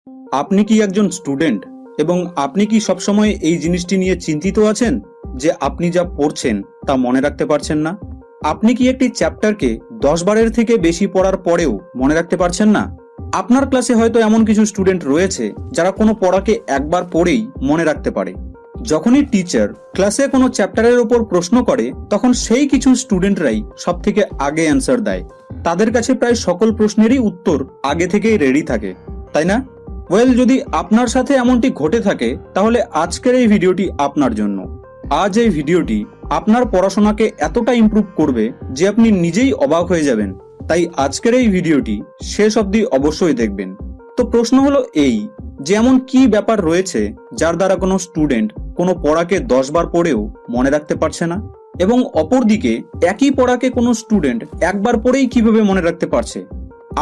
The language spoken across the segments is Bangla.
আপনি কি একজন স্টুডেন্ট এবং আপনি কি সবসময় এই জিনিসটি নিয়ে চিন্তিত আছেন যে আপনি যা পড়ছেন তা মনে রাখতে পারছেন না? আপনি কি একটি চ্যাপ্টারকে 10 বারের থেকে বেশি পড়ার পরেও মনে রাখতে পারছেন না? আপনার ক্লাসে হয়তো এমন কিছু স্টুডেন্ট রয়েছে যারা কোনো পড়াকে একবার পড়েই মনে রাখতে পারে। যখনই টিচার ক্লাসে কোনো চ্যাপ্টারের ওপর প্রশ্ন করে তখন সেই কিছু স্টুডেন্টরাই সব থেকে আগে অ্যান্সার দেয়। তাদের কাছে প্রায় সকল প্রশ্নেরই উত্তর আগে থেকেই রেডি থাকে, তাই না? যদি আপনার সাথে এমনটি ঘটে থাকে তাহলে আজকের এই ভিডিওটি আপনার জন্য। আজ এই ভিডিওটি আপনার পড়াশোনাকে এতটা ইমপ্রুভ করবে যে আপনি নিজেই অবাক হয়ে যাবেন। তাই আজকের এই ভিডিওটি শেষ অবধি অবশ্যই দেখবেন। তো প্রশ্ন হলো এই যে এমন কি ব্যাপার রয়েছে যার দ্বারা কোনো স্টুডেন্ট কোনো পড়াকে 10 বার পড়েও মনে রাখতে পারছে না, এবং অপরদিকে একই পড়াকে কোনো স্টুডেন্ট একবার পড়েই কিভাবে মনে রাখতে পারছে?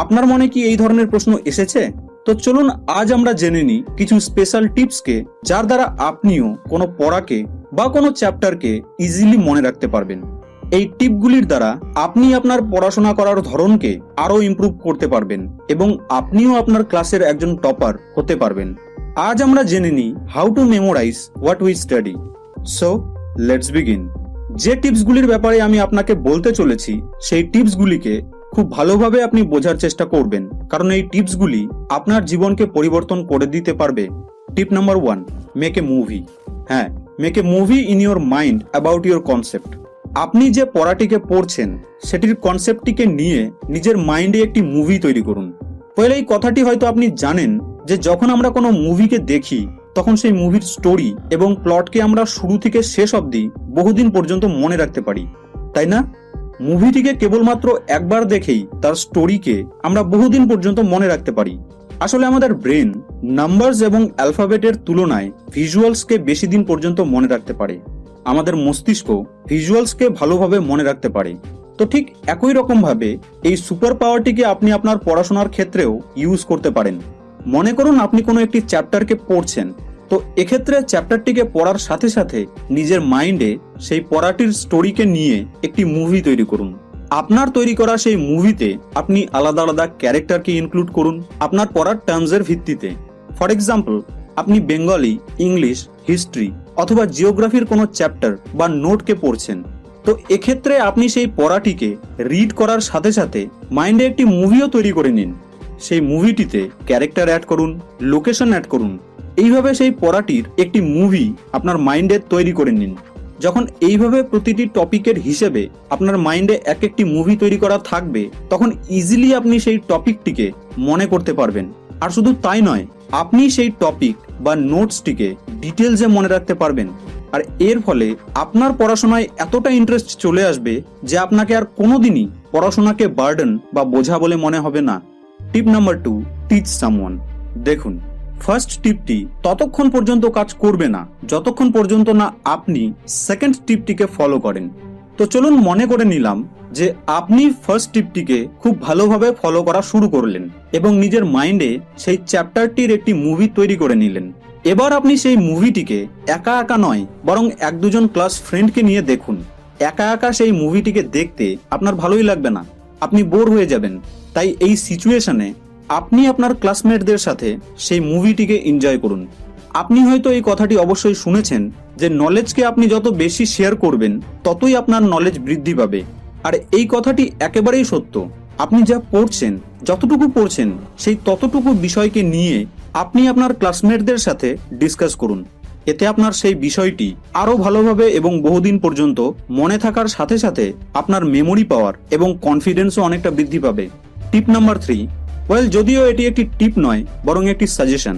আপনার মনে কি এই ধরনের প্রশ্ন এসেছে? তো চলুন আজ আমরা জেনে নিই কিছু স্পেশাল টিপসকে যার দ্বারা আপনিও কোনো পড়াকে বা কোনো চ্যাপ্টারকে ইজিলি মনে রাখতে পারবেন। এই টিপগুলির দ্বারা আপনি আপনার পড়াশোনা করার ধরনকে আরো ইমপ্রুভ করতে পারবেন এবং আপনিও আপনার ক্লাসের একজন টপার হতে পারবেন। আজ আমরা জেনে নিই how to memorize what we study. So let's begin. যে টিপসগুলির ব্যাপারে আমি আপনাকে বলতে চলেছি সেই টিপসগুলিকে খুব ভালোভাবে আপনি বোঝার চেষ্টা করবেন, কারণ এই টিপসগুলি আপনার জীবনকে পরিবর্তন করে দিতে পারবে। Tip number 1, make a movie. হ্যাঁ, make a movie in your mind about your concept. আপনি যে পড়াটিকে পড়ছেন সেটির কনসেপ্টটিকে নিয়ে নিজের মাইন্ডে একটি মুভি তৈরি করুন। এই কথাটি হয়তো আপনি জানেন যে যখন আমরা কোনো মুভিকে দেখি তখন সেই মুভির স্টোরি এবং প্লটকে আমরা শুরু থেকে শেষ অবধি বহুদিন পর্যন্ত মনে রাখতে পারি, তাই না? মুভিটিকে কেবলমাত্র একবার দেখেই তার স্টোরিকে আমরা বহুদিন পর্যন্ত মনে রাখতে পারি। আসলে আমাদের ব্রেন নাম্বারস এবং অ্যালফাবেটের তুলনায় ভিজুয়ালসকে বেশি দিন পর্যন্ত মনে রাখতে পারে। আমাদের মস্তিষ্ক ভিজুয়ালসকে ভালোভাবে মনে রাখতে পারে। তো ঠিক একই রকম ভাবে এই সুপার পাওয়ারটিকে আপনি আপনার পড়াশোনার ক্ষেত্রেও ইউজ করতে পারেন। মনে করুন আপনি কোনো একটি চ্যাপ্টারকে পড়ছেন, তো এক্ষেত্রে চ্যাপ্টারটিকে পড়ার সাথে সাথে নিজের মাইন্ডে সেই পড়াটির স্টোরিকে নিয়ে একটি মুভি তৈরি করুন। আপনার তৈরি করা সেই মুভিতে আপনি আলাদা আলাদা ক্যারেক্টারকে ইনক্লুড করুন আপনার পড়ার টার্মসের ভিত্তিতে। ফর এক্সাম্পল, আপনি বেঙ্গলি, ইংলিশ, হিস্ট্রি অথবা জিওগ্রাফির কোনো চ্যাপ্টার বা নোটকে পড়ছেন, তো এক্ষেত্রে আপনি সেই পড়াটিকে রিড করার সাথে সাথে মাইন্ডে একটি মুভিও তৈরি করে নিন। সেই মুভিটিতে ক্যারেক্টার অ্যাড করুন, লোকেশন অ্যাড করুন। এইভাবে সেই পড়াটির একটি মুভি আপনার মাইন্ডে তৈরি করে নিন। যখন এইভাবে প্রতিটি টপিকের হিসেবে আপনার মাইন্ডে এক একটি মুভি তৈরি করা থাকবে তখন ইজিলি আপনি সেই টপিকটিকে মনে করতে পারবেন। আর শুধু তাই নয়, আপনি সেই টপিক বা নোটসটিকে ডিটেলসে মনে রাখতে পারবেন। আর এর ফলে আপনার পড়াশোনায় এতটা ইন্টারেস্ট চলে আসবে যে আপনাকে আর কোনোদিনই পড়াশোনাকে বার্ডেন বা বোঝা বলে মনে হবে না। টিপ নাম্বার 2, টিচ সামওয়ান। দেখুন, ফার্স্ট টিপটি ততক্ষণ পর্যন্ত কাজ করবে না যতক্ষণ পর্যন্ত না আপনি সেকেন্ড টিপটিকে ফলো করেন। তো চলুন মনে করে নিলাম যে আপনি ফার্স্ট টিপটিকে খুব ভালোভাবে ফলো করা শুরু করলেন এবং নিজের মাইন্ডে সেই চ্যাপ্টারটির একটি মুভি তৈরি করে নিলেন। এবার আপনি সেই মুভিটিকে একা একা নয় বরং 1-2জন ক্লাস ফ্রেন্ডকে নিয়ে দেখুন। একা একা সেই মুভিটিকে দেখতে আপনার ভালোই লাগবে না, আপনি বোর হয়ে যাবেন। তাই এই সিচুয়েশনে আপনি আপনার ক্লাসমেটদের সাথে সেই মুভিটিকে এনজয় করুন। আপনি হয়তো এই কথাটি অবশ্যই শুনেছেন যে নলেজকে আপনি যত বেশি শেয়ার করবেন ততই আপনার নলেজ বৃদ্ধি পাবে। আর এই কথাটি একেবারেই সত্য। আপনি যা পড়ছেন, যতটুকু পড়ছেন সেই ততটুকু বিষয়কে নিয়ে আপনি আপনার ক্লাসমেটদের সাথে ডিসকাস করুন। এতে আপনার সেই বিষয়টি আরো ভালোভাবে এবং বহুদিন পর্যন্ত মনে থাকার সাথে সাথে আপনার মেমোরি পাওয়ার এবং কনফিডেন্সও অনেকটা বৃদ্ধি পাবে। টিপ নাম্বার 3, যদিও এটি একটি টিপ নয় বরং একটি সাজেশন।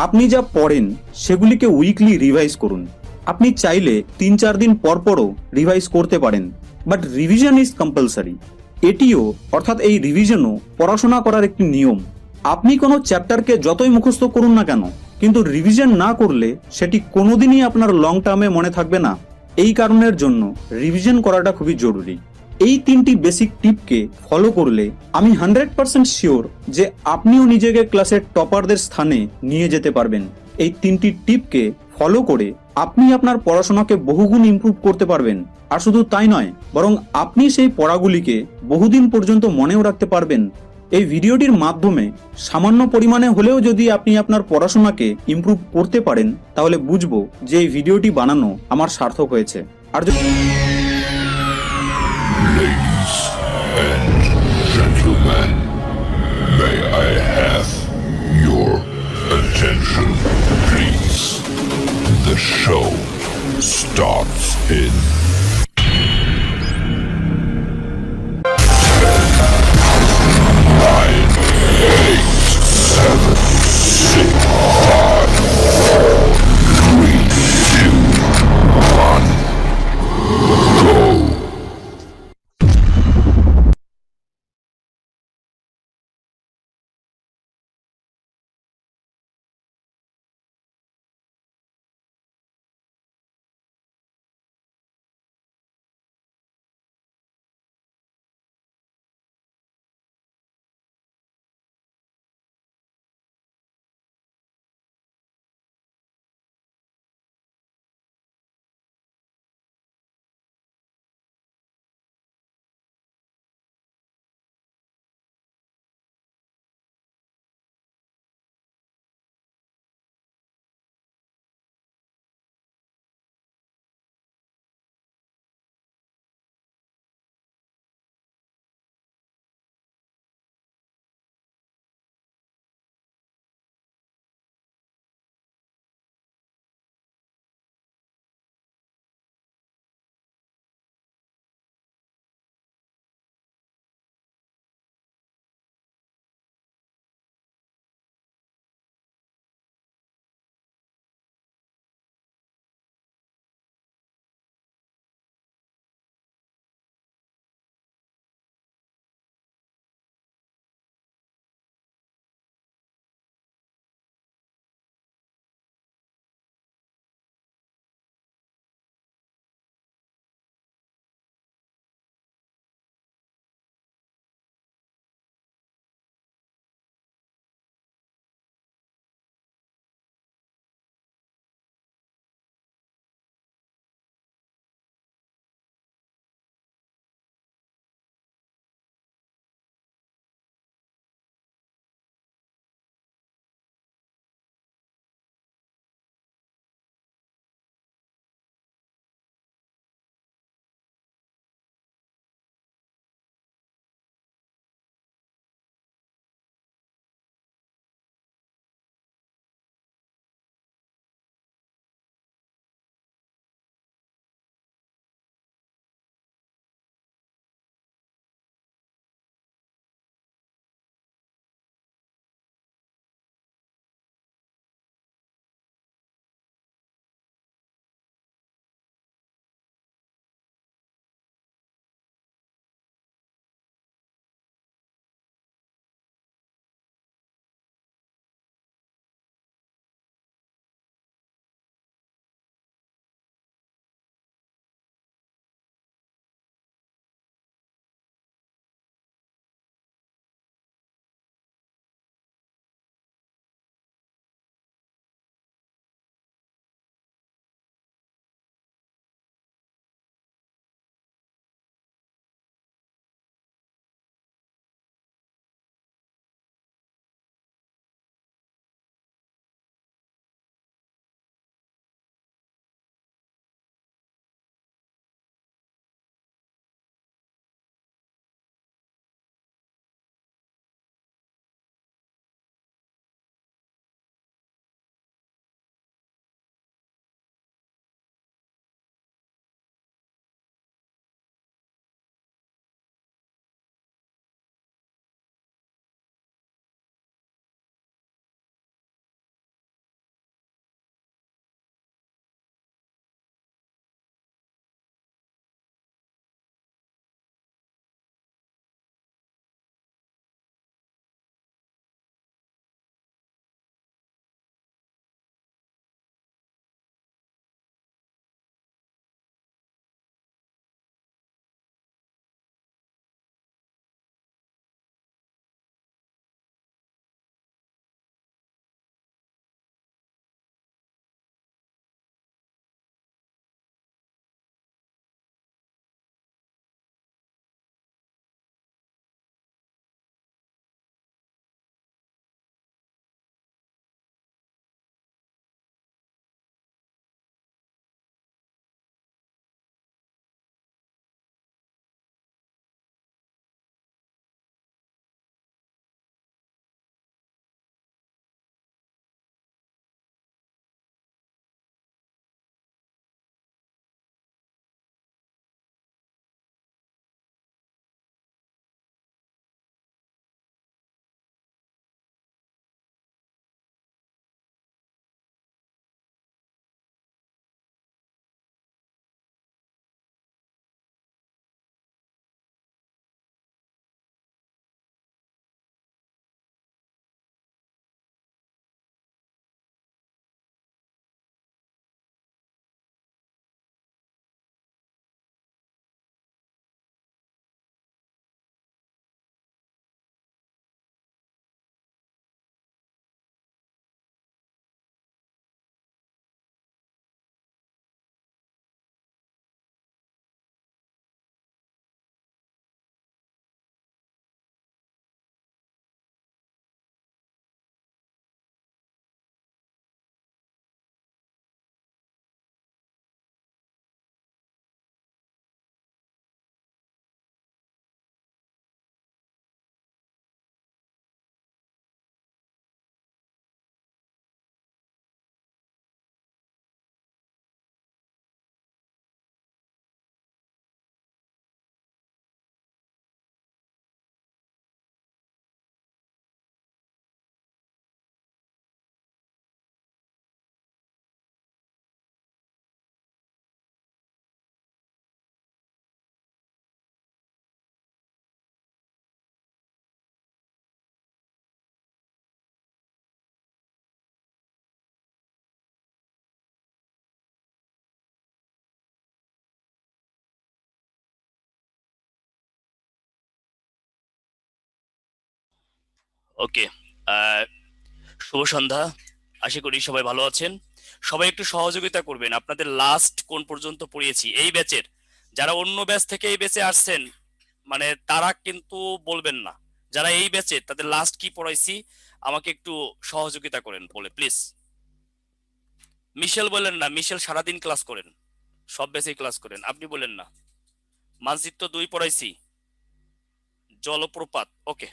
আপনি যা পড়েন সেগুলিকে উইকলি রিভাইজ করুন। আপনি চাইলে 3-4 দিন পর পরও রিভাইজ করতে পারেন, বাট রিভিশন ইজ কম্পালসারি। এটিও অর্থাৎ এই রিভিশনও পড়াশোনা করার একটি নিয়ম। আপনি কোনো চ্যাপ্টারকে যতই মুখস্থ করুন না কেন, কিন্তু রিভিশন না করলে সেটি কোনোদিনই আপনার লং টার্মে মনে থাকবে না। এই কারণের জন্য রিভিশন করাটা খুবই জরুরি। এই 3টি বেসিক টিপকে ফলো করলে আমি 100% শিওর যে আপনিও নিজেকে ক্লাসের টপারদের স্থানে নিয়ে যেতে পারবেন। এই 3টি টিপকে ফলো করে আপনি আপনার পড়াশোনাকে বহুগুণ ইমপ্রুভ করতে পারবেন। আর শুধু তাই নয়, বরং আপনি সেই পড়াগুলিকে বহুদিন পর্যন্ত মনেও রাখতে পারবেন। এই ভিডিওটির মাধ্যমে সামান্য পরিমাণে হলেও যদি আপনি আপনার পড়াশোনাকে ইমপ্রুভ করতে পারেন, তাহলে বুঝবো যে এই ভিডিওটি বানানো আমার সার্থক হয়েছে। আর Ladies and gentlemen, may I have your attention, please? The show starts in 9, 8, 7, 6, 5, 4, 3, 2, 1, go! ওকে, শুভ সন্ধ্যা। আশা করি সবাই ভালো আছেন। সবাই একটু সহযোগিতা করবেন। আপনাদের লাস্ট কোন পর্যন্ত পড়িয়েছি এই ব্যাচের, যারা অন্য ব্যাচ থেকে এই ব্যাচে আসছেন মানে তারা কিন্তু বলবেন না। যারা এই ব্যাচে তাদের লাস্ট কি পড়াইছি আমাকে একটু সহযোগিতা করেন বলে প্লিজ। মিশেল বলেন না, মিশেল সারাদিন ক্লাস করেন, সব ব্যাচেই ক্লাস করেন, আপনি বলেন না। মানচিত্র 2 পড়াইছি, জলপ্রপাত। ওকে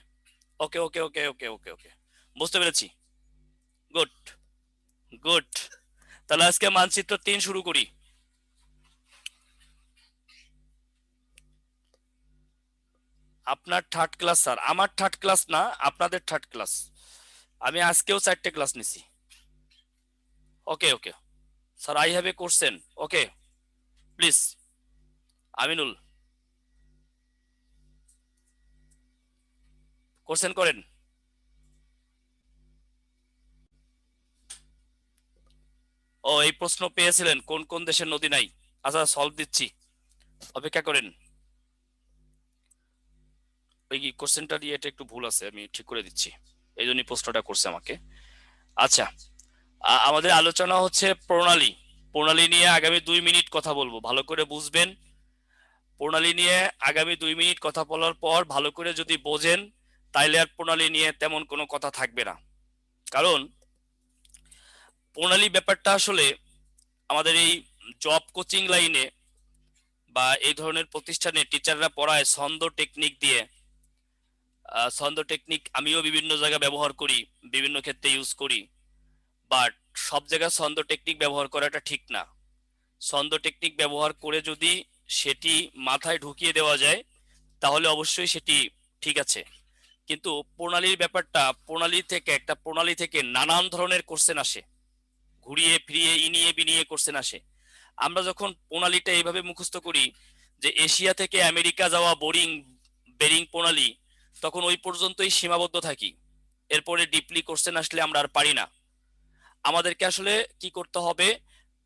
ওকে ওকে ওকে ওকে ওকে ওকে, বুঝতে পেরেছি। গুড গুড, তাহলে আজকে মানচিত্র 3 শুরু করি। আপনার থার্ড ক্লাস স্যার? আমার থার্ড ক্লাস না, আপনাদের থার্ড ক্লাস। আমি আজকেও 4টে ক্লাস নিছি। Okay okay sir, I have a question. Okay please, Aminul question করেন। ও, এই প্রশ্ন পেয়েছিলেন কোন কোন দেশের নদী নাই? আচ্ছা সলভ দিচ্ছি, অপেক্ষা করেন। ওই কি কোশ্চেনটা দিয়ে এটা একটু ভুল আছে, আমি ঠিক করে দিচ্ছি, এই জন্যই প্রশ্নটা করছে আমাকে। আচ্ছা, আমাদের আলোচনা হচ্ছে প্রণালী। প্রণালী নিয়ে আগামী 2 মিনিট কথা বলবো, ভালো করে বুঝবেন। প্রণালী নিয়ে আগামী 2 মিনিট কথা বলার পর ভালো করে যদি বোঝেন তাইলে আর প্রণালী নিয়ে তেমন কোনো কথা থাকবে না। কারণ প্রণালী ব্যাপারটা আসলে আমাদের এই জব কোচিং লাইনে বা এই ধরনের প্রতিষ্ঠানে টিচাররা পড়ায় ছন্দ টেকনিক দিয়ে। ছন্দ টেকনিক আমিও বিভিন্ন জায়গায় ব্যবহার করি, বিভিন্ন ক্ষেত্রে ইউজ করি, বাট সব জায়গায় ছন্দ টেকনিক ব্যবহার করাটা ঠিক না। ছন্দ টেকনিক ব্যবহার করে যদি সেটি মাথায় ঢুকিয়ে দেওয়া যায় তাহলে অবশ্যই সেটি ঠিক আছে। কিন্তু প্রণালীর ব্যাপারটা, একটা প্রণালী থেকে নানান ধরনের কোশ্চেন আসে, ঘুরিয়ে ফিরিয়ে ইনিয়ে বিনিয়ে কোশ্চেন আসে। আমরা যখন প্রণালীটা এইভাবে মুখস্থ করি যে এশিয়া থেকে আমেরিকা যাওয়া বেরিং প্রণালী, তখন ওই পর্যন্তই সীমাবদ্ধ থাকি। এরপরে ডিপলি কোশ্চেন আসলে আমরা আর পারি না। আমাদেরকে আসলে কি করতে হবে,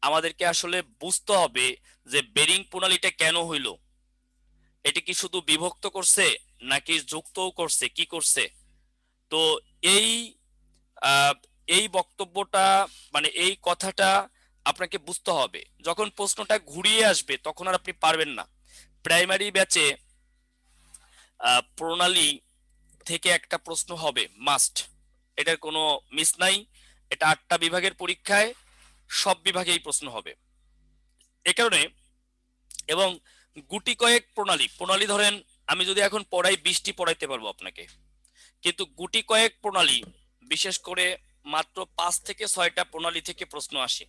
আমাদেরকে আসলে বুঝতে হবে যে বেরিং প্রণালীটা কেন হইল, এটি কি শুধু বিভক্ত করছে নাকি যুক্তও করছে, কি করছে। তো এই আহ, এই বক্তব্যটা মানে এই কথাটা আপনাকে বুঝতে হবে। যখন প্রশ্নটা ঘুরিয়ে আসবে তখন আর আপনি পারবেন না। প্রাইমারি ব্যাচে প্রণালী থেকে একটা প্রশ্ন হবে মাস্ট, এটার কোনো মিস নাই। এটা 8টা বিভাগের পরীক্ষায় সব বিভাগেই প্রশ্ন হবে এ কারণে। এবং গুটি কয়েক প্রণালী ধরেন আমি যদি এখন পড়াই 20টি পড়াইতে পারবো আপনাকে, কিন্তু গুটি কয়েক প্রণালী, বিশেষ করে মাত্র 5 থেকে 6টা প্রণালী থেকে প্রশ্ন আসে।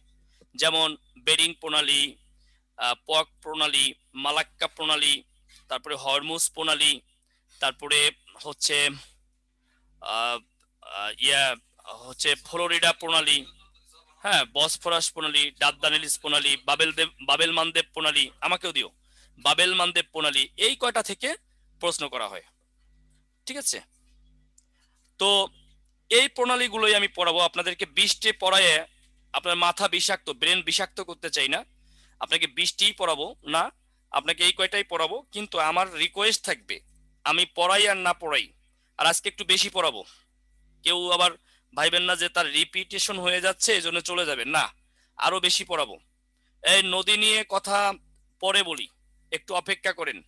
যেমন বেরিং প্রণালী, পক প্রণালী, মালাক্কা প্রণালী, তারপরে হরমুজ প্রণালী, তারপরে হচ্ছে আহ, আহ, ইয়া হচ্ছে ফ্লোরিডা প্রণালী, হ্যাঁ বসফরাস প্রণালী, ডাবদানেলিস প্রণালী, বাবেল মানদেব প্রণালী, আমাকেও দিও, বাবেল মানদেব প্রণালী, এই কয়টা থেকে প্রশ্ন করা হয়। ঠিক আছে, তো এই প্রণালীগুলোই আমি পড়াবো আপনাদেরকে। 20টি পড়ায় আপনার মাথা বিষাক্ত, ব্রেন বিষাক্ত করতে চাই না, আপনাকে 20টিই পড়াবো না, আপনাকে এই কয়টাই পড়াবো। কিন্তু আমার রিকোয়েস্ট থাকবে, আমি পড়াই আর না পড়াই, আর আজকে একটু বেশি পড়াবো। কেউ আবার ভাইবেন না যে তার রিপিটেশন হয়ে যাচ্ছে এই জন্য চলে যাবে না, আরো বেশি পড়াবো। এই নদী নিয়ে কথা পরে বলি, একটু অপেক্ষা করেন।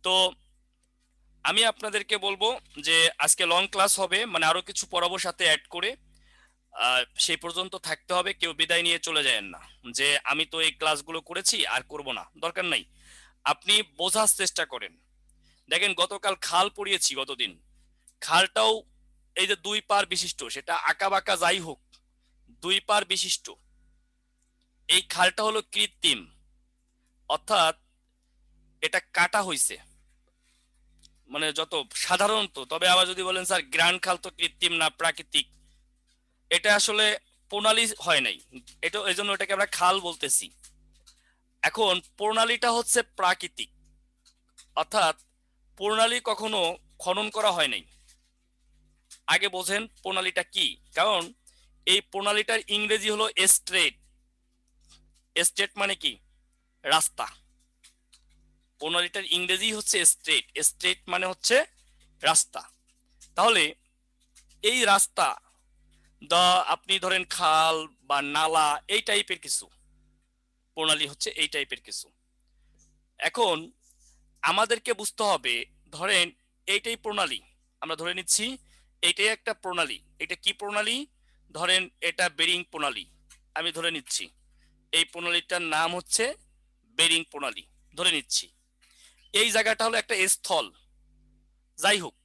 তো আমি আপনাদেরকে বলবো যে আজকে লং ক্লাস হবে, মানে আরো কিছু পড়াবো সাথে অ্যাড করে। সেই পর্যন্ত থাকতে হবে, কেউ বিদায় নিয়ে চলে যায়েন না যে আমি তো এই ক্লাসগুলো করেছি আর করব না, দরকার নাই। আপনি বোঝার চেষ্টা করেন। দেখেন গতকাল খাল পড়িয়েছি, গতদিন খালটাও এই যে 2 পার বিশিষ্ট, সেটা আঁকা বাঁকা যাই হোক 2 পার বিশিষ্ট, এই খালটা হলো কৃত্রিম, অর্থাৎ এটা কাটা হইছে, মানে যত সাধারণত। তবে আবার যদি বলেন স্যার গ্র্যান্ড খাল তো কৃত্রিম না প্রাকৃতিক, এটা আসলে প্রণালী হয় নাই, এটা এই জন্য এটাকে আমরা খাল বলতেছি। এখন প্রণালীটা হচ্ছে প্রাকৃতিক, অর্থাৎ প্রণালী কখনো খনন করা হয় নাই। আগে বোঝেন প্রণালীটা কি, কারণ এই প্রণালীটার ইংরেজি হলো এস্ট্রেট। এস্টেট মানে কি? রাস্তা। প্রণালীটার ইংরেজি হচ্ছে স্ট্রেট, স্ট্রেট মানে হচ্ছে রাস্তা। তাহলে এই রাস্তা আপনি ধরেন খাল বা নালা এই টাইপের কিছু প্রণালী হচ্ছে এই টাইপের কিছু। এখন আমাদেরকে বুঝতে হবে, ধরেন এইটাই প্রণালী, আমরা ধরে নিচ্ছি এইটাই একটা প্রণালী। এটা কি প্রণালী? ধরেন এটা বেরিং প্রণালী। আমি ধরে নিচ্ছি এই প্রণালীটার নাম হচ্ছে বেরিং প্রণালী, ধরে নিচ্ছি। এই জায়গাটা হলো একটা স্থল, যাই হোক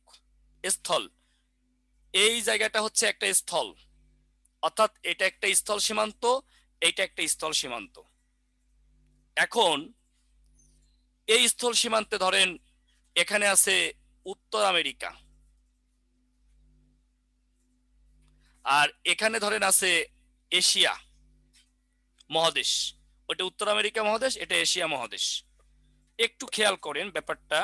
স্থল, এই জায়গাটা হচ্ছে একটা স্থল, অর্থাৎ এটা একটা স্থল সীমান্ত, এইটা একটা স্থল সীমান্ত। এখন এই স্থল সীমান্তে ধরেন এখানে আছে উত্তর আমেরিকা, আর এখানে ধরেন আছে এশিয়া মহাদেশ। ওটা উত্তর আমেরিকা মহাদেশ, এটা এশিয়া মহাদেশ। একটু খেয়াল করেন ব্যাপারটা।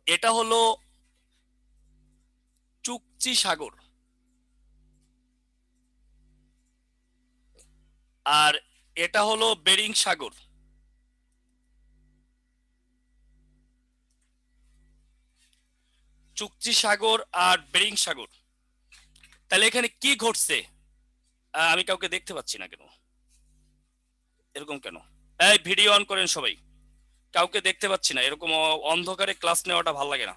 এটা হলো চুকচি সাগর, আর এটা হলো বেরিং সাগর। চুকচি সাগর আর বেরিং সাগর। তাহলে এখানে কি ঘটছে? আমি কাউকে দেখতে পাচ্ছি না কেন? এরকম কেন? এই ভিডিও অন করেন সবাই। কাউকে দেখতে পাচ্ছি না, এরকম অন্ধকারে ক্লাস নেওয়াটা ভালো লাগে না।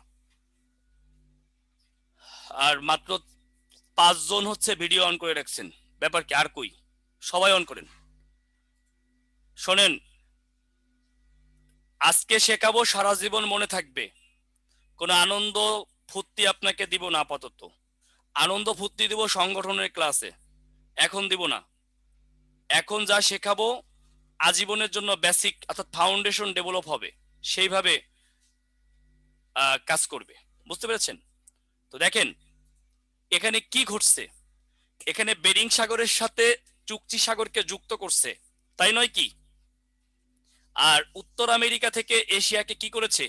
আর মাত্র 5 জন হচ্ছে ভিডিও অন করে রাখছেন, ব্যাপার কি? আর কই? সবাই অন করেন। শোনেন, আজকে শেখাবো, সারা জীবন মনে থাকবে। কোনো আনন্দ ফুর্তি আপনাকে দিব না আপাতত। আনন্দ ফুর্তি দিব সংগঠনের ক্লাসে, এখন দিব না। এখন যা শেখাবো আজীবনের জন্য বেসিক অর্থাৎ ফাউন্ডেশন ডেভেলপ হবে, সেইভাবে কাজ করবে। বুঝতে পেরেছেন? তো দেখেন এখানে কি ঘটছে। এখানে বেরিং সাগরের সাথে চুকচি সাগরকে যুক্ত করছে, তাই নয় কি? আর উত্তর আমেরিকা থেকে এশিয়াকে কি করেছে?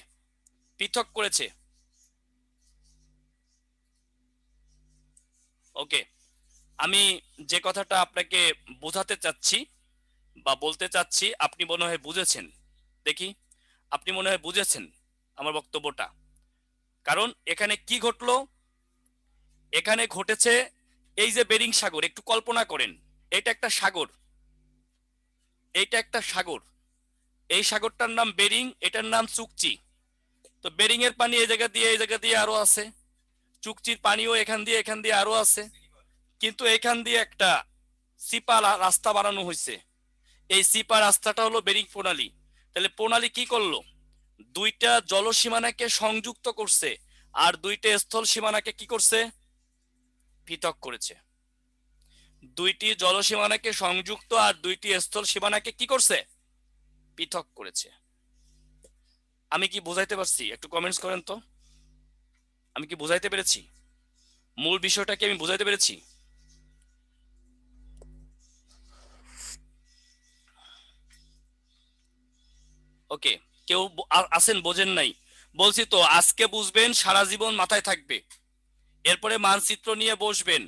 পৃথক করেছে। ওকে, আমি যে কথাটা আপনাকে বোঝাতে চাচ্ছি বা বলতে চাচ্ছি, আপনি মনে হয় বুঝেছেন। দেখি, আপনি মনে হয় বুঝেছেন আমার বক্তব্যটা। কারণ এখানে কি ঘটলো? এখানে ঘটেছে এই যে বেরিং সাগর, একটু কল্পনা করেন, এটা একটা সাগর, এইটা একটা সাগর, এই সাগরটার নাম বেরিং, এটার নাম চুকচি। তো বেরিং এর পানি এই জায়গা দিয়ে এই জায়গা দিয়ে আরো আছে, চুকচির পানিও এখান দিয়ে আরো আছে। কিন্তু এখান দিয়ে একটা সিপা রাস্তা বানানো হয়েছে। এই সিপা রাস্তাটা হলো বেরিং প্রণালী। তাহলে প্রণালী কি করলো? দুইটা জলসীমানাকে সংযুক্ত করছে, আর দুইটা স্থল সীমানাকে কি করছে? পৃথক করেছে। দুইটি জলসীমানাকে সংযুক্ত আর দুইটি স্থল সীমানাকে কি করছে? পৃথক করেছে। আমি কি বোঝাইতে পারছি? একটু কমেন্টস করেন তো, আমি কি বোঝাইতে পেরেছি? মূল বিষয়টা কি আমি বোঝাইতে পেরেছি? ওকে, কেউ আছেন বোঝেন নাই? বলছি তো আজকে বুঝবেন, সারা জীবন মাথায় থাকবে। এরপরে মানচিত্র নিয়ে বসবেন,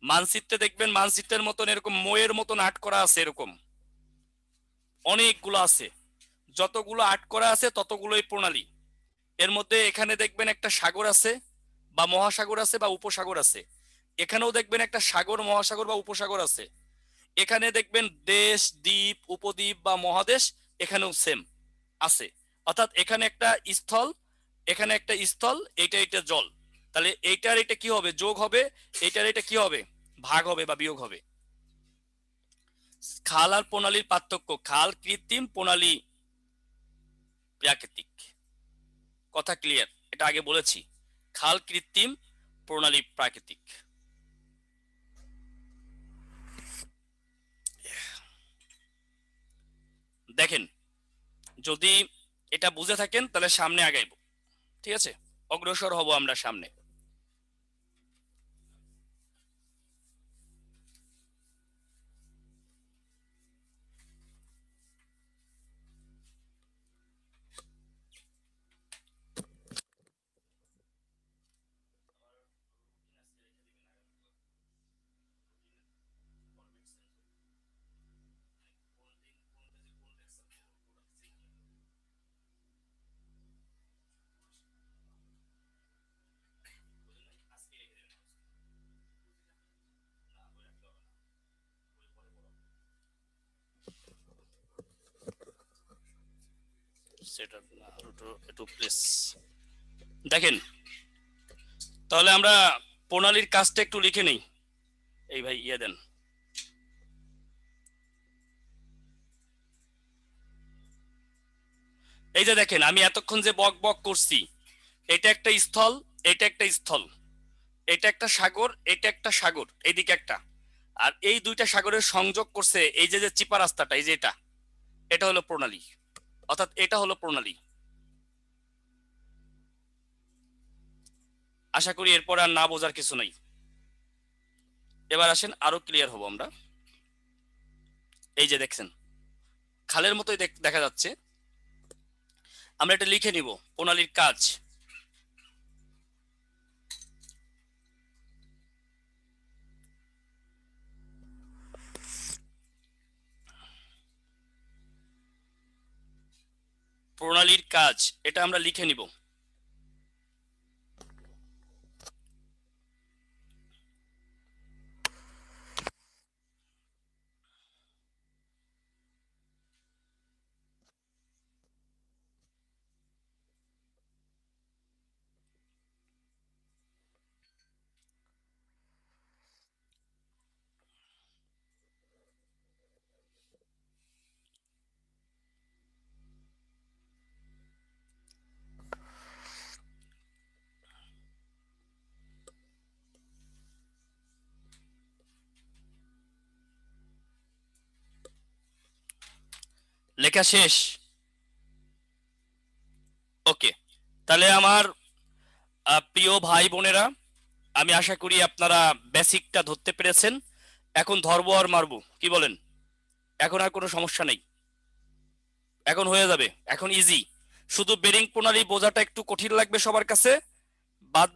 মানচিত্রে দেখবেন মানচিত্রের মতন এরকম ময়ের মতন আট করা আছে, এরকম অনেকগুলো আছে। যতগুলো আট করা আছে ততগুলোই প্রণালী। এর মধ্যে এখানে দেখবেন একটা সাগর আছে বা মহাসাগর আছে বা উপসাগর আছে। এখানেও দেখবেন একটা সাগর, মহাসাগর বা উপসাগর আছে। এখানে দেখবেন দেশ, দ্বীপ, উপদ্বীপ বা মহাদেশ, এখানেও সেম আছে। অর্থাৎ এখানে একটা স্থল, এখানে একটা স্থল, এটা জল। তাহলে এইটার এটা কি হবে? যোগ হবে। এইটার এটা কি হবে? ভাগ হবে বা বিয়োগ হবে। খাল আর প্রণালীর পার্থক্য: খাল কৃত্রিম, প্রণালী প্রাকৃতিক। কথা ক্লিয়ার? এটা আগে বলেছি, খাল কৃত্রিম, প্রণালী প্রাকৃতিক। দেখেন, যদি এটা বুঝে থাকেন তাহলে সামনে আগাইব, ঠিক আছে? অগ্রসর হব আমরা সামনে। সেটা না, একটু প্লিজ দেখেন। তাহলে আমরা প্রণালীর কাজটা একটু লিখে নেই। এই ভাই ইয়ে দেন। এই যে দেখেন, আমি এতক্ষণ যে বক বক করছি, এটা একটা স্থল, এটা একটা স্থল, এটা একটা সাগর, এটা একটা সাগর, এইদিকে একটা, আর এই দুইটা সাগরের সংযোগ করছে এই যে যে চিপা রাস্তাটা, এই যে এটা, এটা হলো প্রণালী, অর্থাৎ এটা হলো প্রণালী। আশা করি এরপর আর না বোঝার কিছু নাই। এবার আসেন আরো ক্লিয়ার হবো আমরা। এই যে দেখছেন খালের মতোই দেখা যাচ্ছে, আমরা এটা লিখে নিব প্রণালীর কাজ। প্রণালীর কাজ এটা আমরা লিখে নিব। লেখা শেষ? ওকে, তাহলে আমার প্রিয় ভাই বোনেরা, আমি আশা করি আপনারা বেসিকটা ধরতে পেরেছেন। এখন ধরবো আর মারবো, কি বলেন? এখন আর কোনো সমস্যা নেই, এখন হয়ে যাবে, এখন ইজি। শুধু বেরিং প্রণালী বোঝাটা একটু কঠিন লাগবে সবার কাছে, বাদ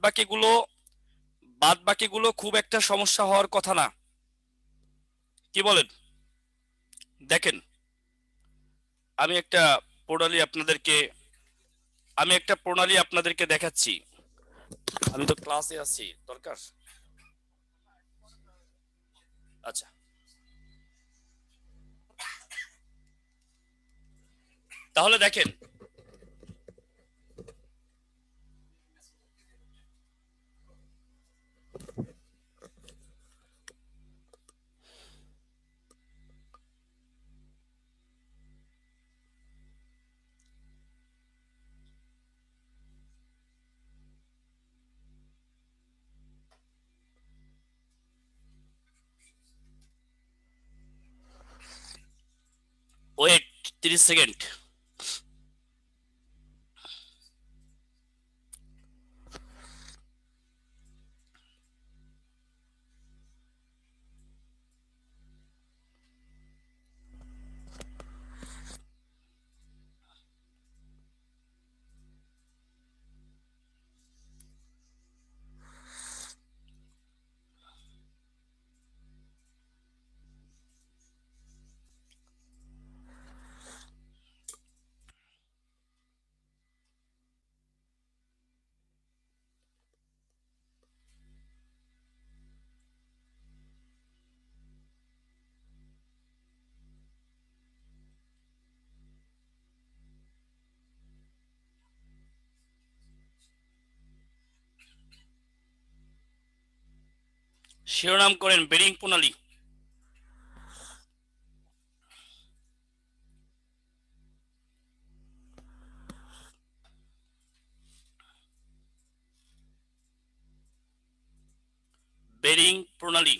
বাকিগুলো খুব একটা সমস্যা হওয়ার কথা না, কি বলেন? দেখেন, আমি একটা প্রণালী আপনাদেরকে দেখাচ্ছি। আমি তো ক্লাসে আছি, দরকার? আচ্ছা, তাহলে দেখেন, ওয়েট 30 সেকেন্ড। শিরোনাম করেন বেরিং প্রণালী। বেরিং প্রণালী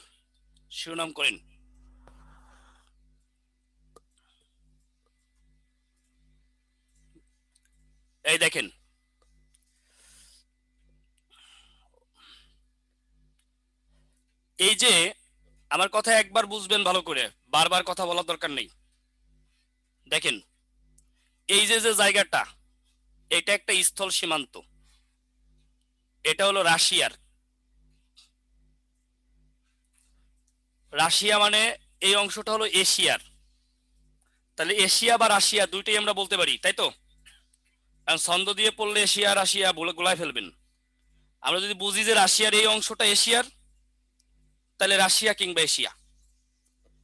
শিরোনাম করেন। এই দেখেন, এই যে আমার কথা একবার বুঝবেন ভালো করে, বারবার কথা বলার দরকার নেই। দেখেন, এই যে যে জায়গাটা, এটা একটা স্থল সীমান্ত, এটা হলো রাশিয়ার। রাশিয়া মানে এই অংশটা হলো এশিয়ার, তাহলে এশিয়া বা রাশিয়া দুইটাই আমরা বলতে পারি, তাই তো? ছন্দ দিয়ে পড়লে এশিয়া রাশিয়া বলে গোলায় ফেলবেন। আমরা যদি বুঝি যে রাশিয়ার এই অংশটা এশিয়ার, তাহলে রাশিয়া কিংবা এশিয়া।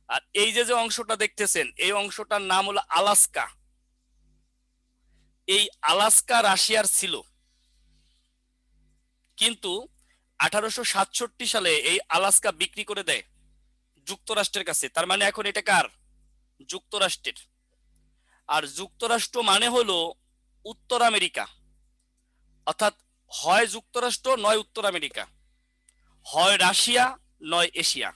আর এই যে যে অংশটা দেখতেছেন, এই অংশটার নাম হলো আলাস্কা। এই আলাস্কা রাশিয়ার ছিল, কিন্তু 1867 সালে এই আলাস্কা বিক্রি করে দেয় যুক্তরাষ্ট্রের কাছে। তার মানে এখন এটা কার? যুক্তরাষ্ট্রের। আর যুক্তরাষ্ট্র মানে হলো উত্তর আমেরিকা, অর্থাৎ হয় যুক্তরাষ্ট্র নয় উত্তর আমেরিকা, হয় রাশিয়া নয় এশিয়া।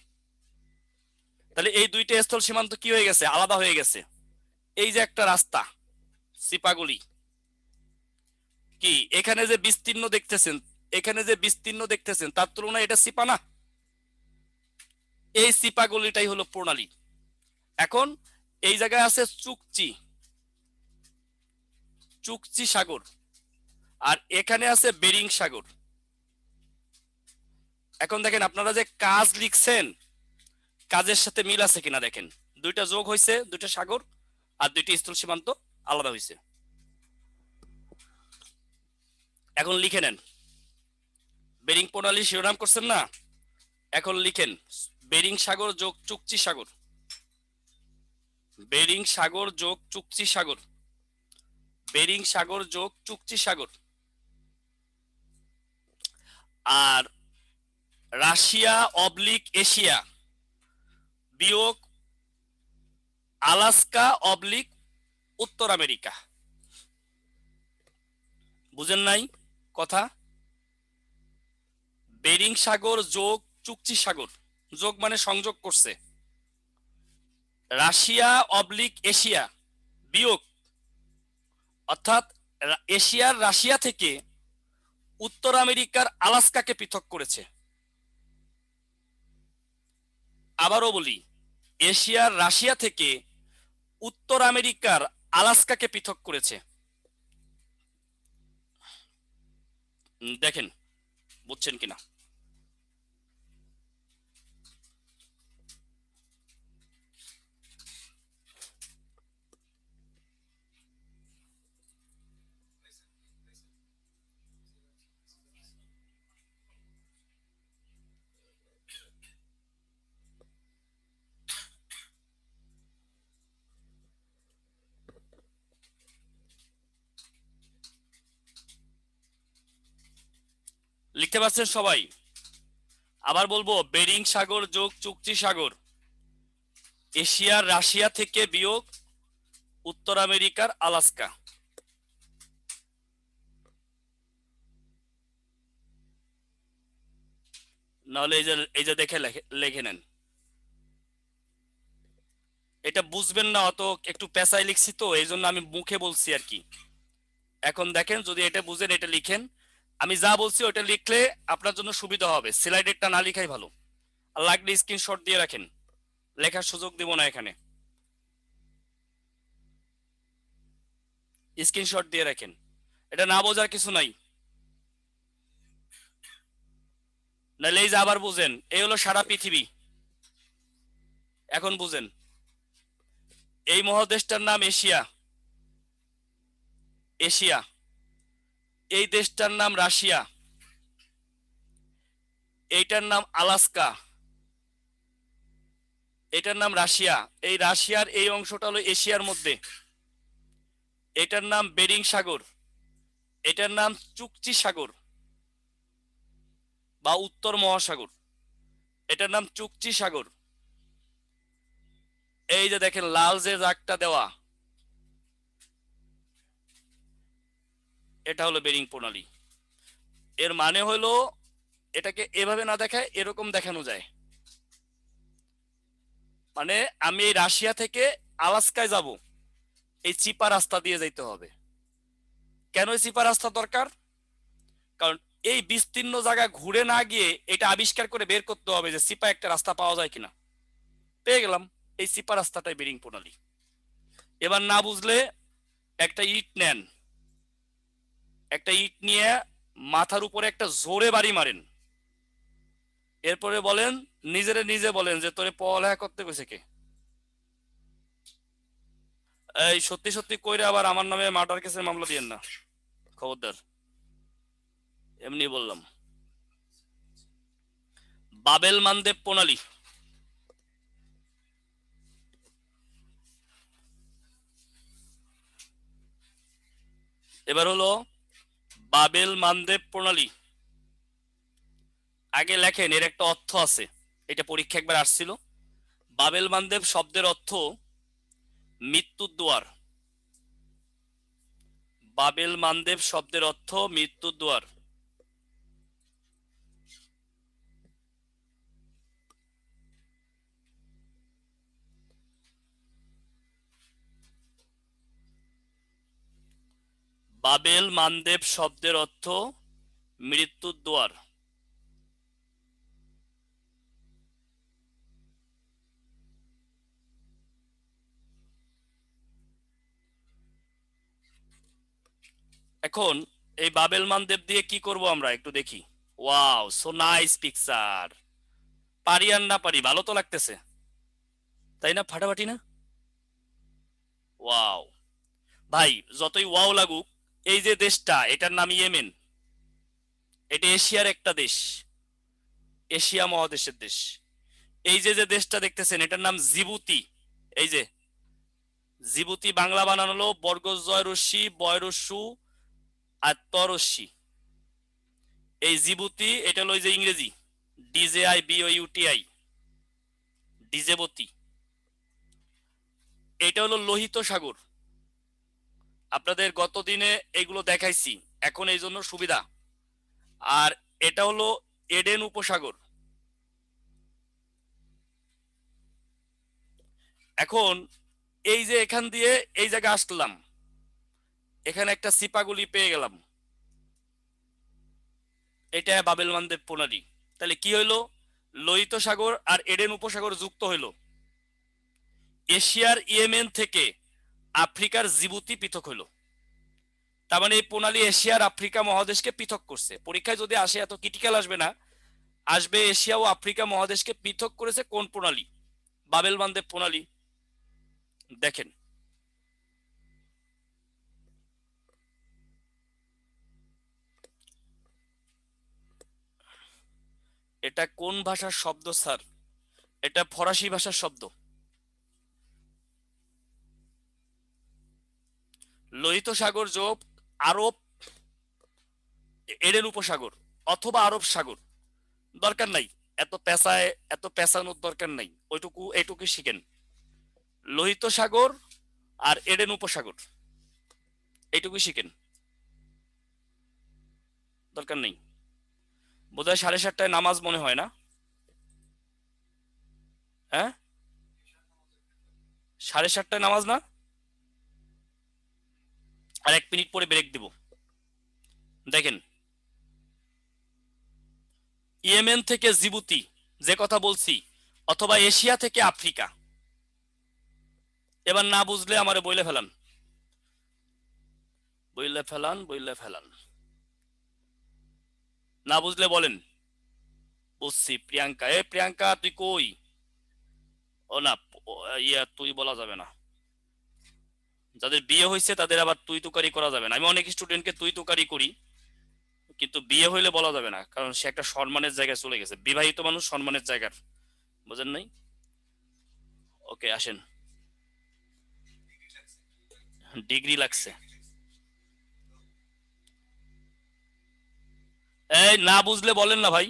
তাহলে এই দুইটা স্থল সীমান্ত কি হয়ে গেছে? আলাদা হয়ে গেছে। এই যে একটা রাস্তা সিপাগুলি, কি এখানে যে বিস্তীর্ণ দেখতেছেন, এখানে যে বিস্তীর্ণ দেখতেছেন তার তুলনায় এটা সিপা না? এই সিপাগুলিটাই হলো প্রণালী। এখন এই জায়গায় আছে চুকচি, চুকচি সাগর, আর এখানে আছে বেরিং সাগর। এখন দেখেন আপনারা যে কাজ লিখছেন, কাজের সাথে মিল আছে কিনা দেখেন। দুইটা যোগ হয়েছে, দুইটা সাগর আর দুইটি স্থল সীমান্ত আলাদা হয়েছে। এখন লিখে নেন, বেরিং প্রণালী শিরোনাম করছেন না, এখন লিখেন বেরিং সাগর যোগ চুকচি সাগর, বেরিং সাগর যোগ চুকচি সাগর, বেরিং সাগর যোগ চুকচি সাগর। আর রাশিয়া অবলিক এশিয়া বিয়োগ আলাস্কা অবলিক উত্তর আমেরিকা। বুঝেন নাই কথা? বেরিং সাগর যোগ চুকচি সাগর, যোগ মানে সংযোগ করছে, রাশিয়া অবলিক এশিয়া বিয়োগ, অর্থাৎ এশিয়ার রাশিয়া থেকে উত্তর আমেরিকার আলাস্কাকে পৃথক করেছে। আবারও বলি, এশিয়ার রাশিয়া থেকে উত্তর আমেরিকার আলাস্কাকে পৃথক করেছে। দেখেন বুঝছেন কিনা। লিখতে পারছেন সবাই? আবার বলবো, বেরিং সাগর যোগ চুকচি সাগর, এশিয়ার রাশিয়া থেকে বিয়োগ উত্তর আমেরিকার আলাস্কা। নাহলে এই যে দেখে লিখে নেন। এটা বুঝবেন না, অত একটু পেঁচাই লিখছি তো এই জন্য আমি মুখে বলছি আর কি। এখন দেখেন, যদি এটা বুঝেন এটা লিখেন, আমি যা বলছি ওটা লিখলে আপনার জন্য সুবিধা হবে। স্লাইডেরটা না লিখাই ভালো, আর লাগলে স্ক্রিনশট দিয়ে রাখেন, লেখার সুযোগ দিব না এখানে, স্ক্রিনশট দিয়ে রাখেন। এটা না বোঝার কিছু নাই, নাহলে এই যে আবার বুঝেন, এই হলো সারা পৃথিবী। এখন বুঝেন, এই মহাদেশটার নাম এশিয়া, এশিয়া। এই দেশটার নাম রাশিয়া, এইটার নাম আলাস্কা, এটার নাম রাশিয়া। এই রাশিয়ার এই অংশটা হলো এশিয়ার মধ্যে, এটার নাম বেরিং সাগর, এটার নাম চুকচি সাগর বা উত্তর মহাসাগর, এটার নাম চুকচি সাগর। এই যে দেখেন লাল যে দাগটা দেওয়া, এটা হলো বেরিং প্রণালী। এর মানে হলো, এটাকে এভাবে না দেখায় এরকম দেখানো যায়। মানে আমি এই রাশিয়া থেকে আলাস্কায় যাব, এই চিপা রাস্তা দিয়ে যাইতে হবে। কেন এই চিপা রাস্তা দরকার? কারণ এই বিস্তীর্ণ জায়গা ঘুরে না গিয়ে এটা আবিষ্কার করে বের করতে হবে যে চিপা একটা রাস্তা পাওয়া যায় কিনা। পেয়ে গেলাম, এই চিপা রাস্তাটাই বেরিং প্রণালী। এবার না বুঝলে একটা ইট নেন, একটা ইট নিয়ে মাথার উপরে একটা জোরে বাড়ি মারেন, এরপরে বলেন, নিজে বলেন যে তোরে পড়ালেখা করতে কইছে কে? এই সত্যি সত্যি কইরে আবার আমার নামে মার্ডার কেসের মামলা দিয়েন না, খবরদার। এমনি বললাম। বাবেল মানদেব প্রণালী, এবার হলো বাবেল মানদেব প্রণালী। আগে লেখেন, এর একটা অর্থ আছে, এটা পরীক্ষা একবার আসছিল। বাবেল মানদেব শব্দের অর্থ মৃত্যুর দুয়ার। বাবেল মানদেব শব্দের অর্থ মৃত্যুর দুয়ার। বাবেল মানদেব শব্দের অর্থ মৃত্যুর দুয়ার। এখন এই বাবেল মানদেব দিয়ে কি করব আমরা একটু দেখি। Wow, so nice picture. পারি আর না পারি, ভালো তো লাগতেছে, তাই না? ফাটাফাটি না? ওয়াও ভাই, যতই ওয়াও লাগুক, এই যে দেশটা, এটার নাম ইয়েমেন। এটা এশিয়ার একটা দেশ, এশিয়া মহাদেশের দেশ। এই যে যে দেশটা দেখতেছেন, এটার নাম জিবুতি। এই যে জিবুতি, বাংলা বানানো হলো বর্গজয় রশ্মি বয়রস্যু আর তরস্যি। এই জিবুতি, এটা হলো যে ইংরেজি DJIBOUTI, ডিজেবতী। এটা হলো লোহিত সাগর। আপনাদের গত দিনে এগুলো দেখাইছি, এখন এই জন্য সুবিধা। আর এটা হলো এডেন উপসাগর। এখন এই যে এখান দিয়ে এই জায়গায় আসলাম, এখানে একটা সিপাগুলি পেয়ে গেলাম, এটা বাবেল মানদেব প্রণালী। তাহলে কি হইলো? লোহিত সাগর আর এডেন উপসাগর যুক্ত হইলো। এশিয়ার ইয়েমেন থেকে আফ্রিকার জিবুতি পৃথক হইলো। তার মানে এই প্রণালী এশিয়ার আফ্রিকা মহাদেশকে পৃথক করছে। পরীক্ষায় যদি আসে, এত ক্রিটিক্যাল আসবে না, আসবে এশিয়া ও আফ্রিকা মহাদেশকে পৃথক করেছে কোন প্রণালী? বাবেল মানদেব প্রণালী। দেখেন, এটা কোন ভাষার শব্দ স্যার? এটা ফরাসি ভাষার শব্দ। লোহিত সাগর যোগ আরব এডেন উপসাগর অথবা আরব সাগর, দরকার নাই এত পেঁচানোর দরকার নাই। এইটুকু শিখেন, লোহিত সাগর আর এডেন উপসাগর, এইটুকু শিখেন, দরকার নেই। বোধহয় 7:30টায় নামাজ মনে হয় না? হ্যাঁ, 7:30টায় নামাজ না? আর 1 মিনিট পরে ব্রেক দিব। দেখেন, ইয়েমেন থেকে জিবুতি যে কথা বলছি, অথবা এশিয়া থেকে আফ্রিকা। এবার না বুঝলে আমারে বইলে ফেলান, বইলে ফেলান। না বুঝলে বলেন বুঝছি। প্রিয়াঙ্কা, প্রিয়াঙ্কা তুই কই? ও না, তুই বলা যাবে না। যাদের বিয়ে হয়েছে তাদের আবার তুই তুকারি করা যাবে না। আমি অনেক স্টুডেন্টকে তুই তুকারি করি, কিন্তু বিয়ে হইলে বলা যাবে না, কারণ সে একটা সম্মানের জায়গায় চলে গেছে। বিবাহিত মানুষ সম্মানের জায়গার, বুঝেন নাই? ওকে, আসেন। ডিগ্রি লাগছে। এই না বুঝলে বলেন না ভাই।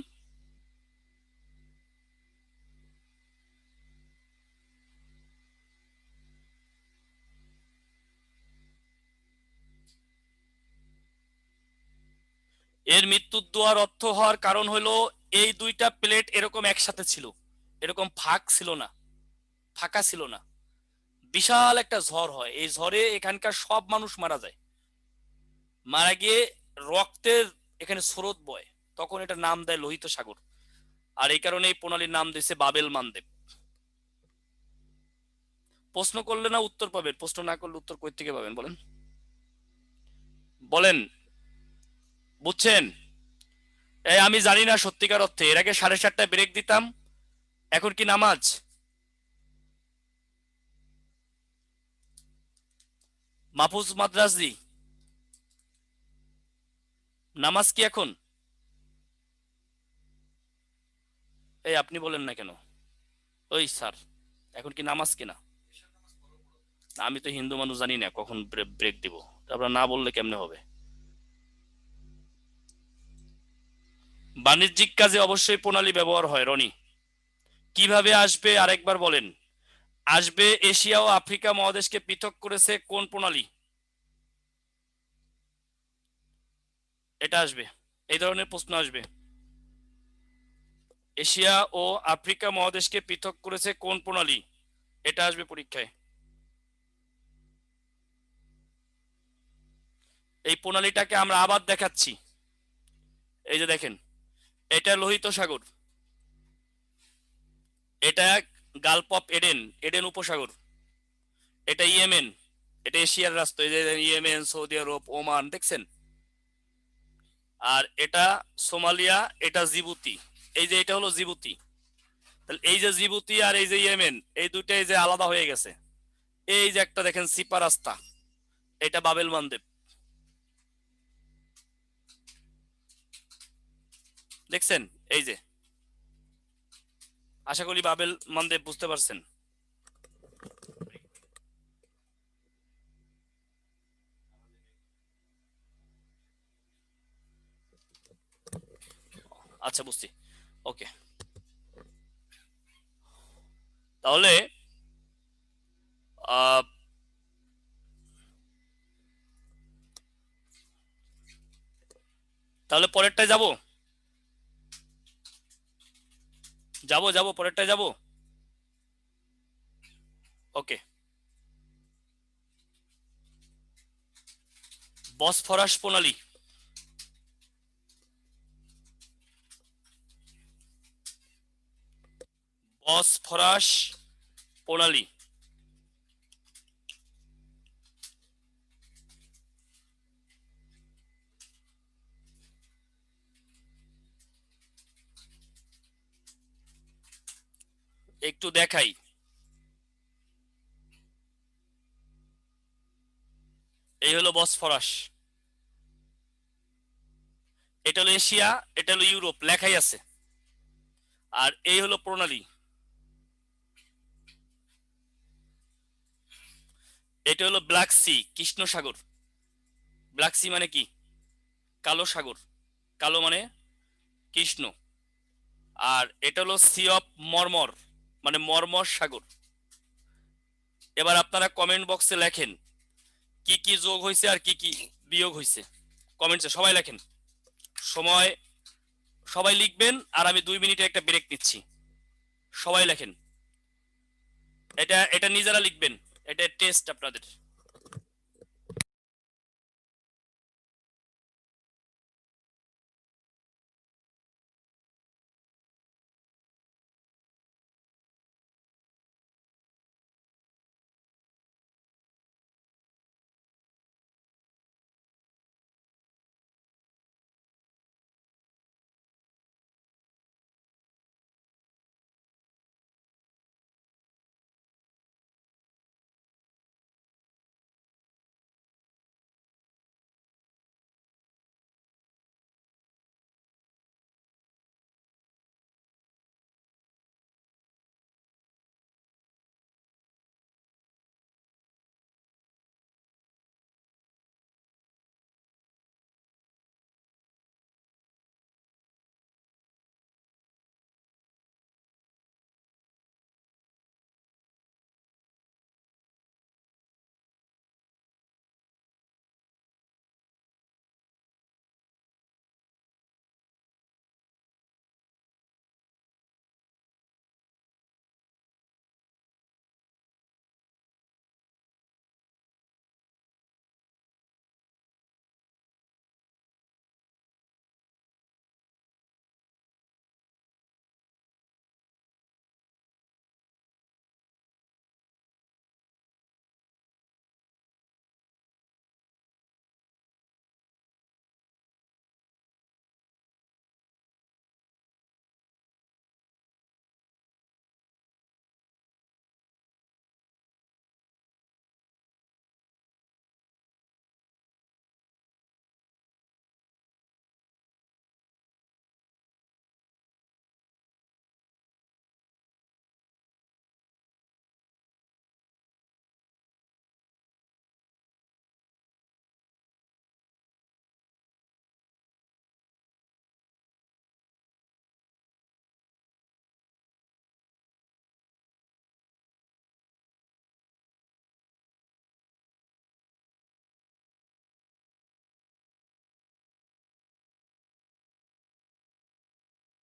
এর মৃত্যুর দোয়ার অর্থ হওয়ার কারণ হলো, এই দুইটা প্লেট এরকম একসাথে ছিল, এরকম ফাঁকা ছিল না। বিশাল একটা ঝড় হয়, এই ঝড়ে এখানকার সব মানুষ মারা যায়। মারা গিয়ে রক্তের এখানে স্রোত বয়, তখন এটা নাম দেয় লোহিত সাগর। আর এই কারণে এই প্রণালীর নাম দিয়েছে বাবেল মানদেব। প্রশ্ন করলে না উত্তর পাবেন, প্রশ্ন না করলে উত্তর কই থেকে পাবেন বলেন? বলেন, বুঝছেন? আমি জানি না সত্যিকার অর্থে, এর আগে 7:30টায় ব্রেক দিতাম, এখন কি নামাজ? মাহফুজ মাদ্রাজি, নামাজ কি এখন? আপনি বলেন না কেন? ওই স্যার, এখন কি নামাজ কিনা? আমি তো হিন্দু মানুষ, জানি না কখন ব্রেক দিব, তারপর না বললে কেমনে হবে? বাণিজ্যিক কাজে অবশ্যই প্রণালী ব্যবহার হয় রনি। কিভাবে আসবে আরেকবার বলেন। আসবে এশিয়া ও আফ্রিকা মহাদেশকে পৃথক করেছে কোন প্রণালী? এটা আসবে, এই ধরনের প্রশ্ন আসবে। এশিয়া ও আফ্রিকা মহাদেশকে পৃথক করেছে কোন প্রণালী? এটা আসবে পরীক্ষায়। এই প্রণালীটাকে আমরা আবার দেখাচ্ছি। এই যে দেখেন, এটা লোহিত সাগর, এটা গালফ অফ এডেন, এডেন উপসাগর, এটা ইয়েমেন, এটা এশিয়ার রাষ্ট্র, এই যে ইয়েমেন, সৌদি আরব, ওমান, দেখছেন? আর এটা সোমালিয়া, এটা জিবুতি, এই যে এটা হলো জিবুতি। তাহলে এই যে জিবুতি আর এই যে ইয়েমেন, এই দুইটাই যে আলাদা হয়ে গেছে। এই যে একটা দেখেন সিপা রাস্তা, এটা বাবেল মানদেব, দেখছেন? এই যে, আশা করি বাবেল মানদেব বুঝতে পারছেন। আচ্ছা, বুঝছি। ওকে, তাহলে আহ তাহলে পরেরটায় যাব, পরেরটায় যাব। ওকে, বসফরাস প্রণালী। বসফরাস প্রণালী একটু দেখাই। এই হলো বসফরাস, এটা হলো এশিয়া, এটা হলো ইউরোপ, লেখাই আছে। আর এই হলো প্রণালী, এটা হলো ব্ল্যাক সি, কৃষ্ণ সাগর। ব্ল্যাক সি মানে কি? কালো সাগর, কালো মানে কৃষ্ণ। আর এটা হলো সি অফ মর্মর, মানে মর্মর সাগর। এবার আপনারা কমেন্ট বক্সে লেখেন কি কি যোগ হয়েছে আর কি কি বিয়োগ হয়েছে। কমেন্টসে সবাই লেখেন, সময় সবাই লিখবেন, আর আমি 2 মিনিটে একটা ব্রেক নিচ্ছি। সবাই লেখেন, এটা এটা নিজেরা লিখবেন, এটা টেস্ট আপনাদের।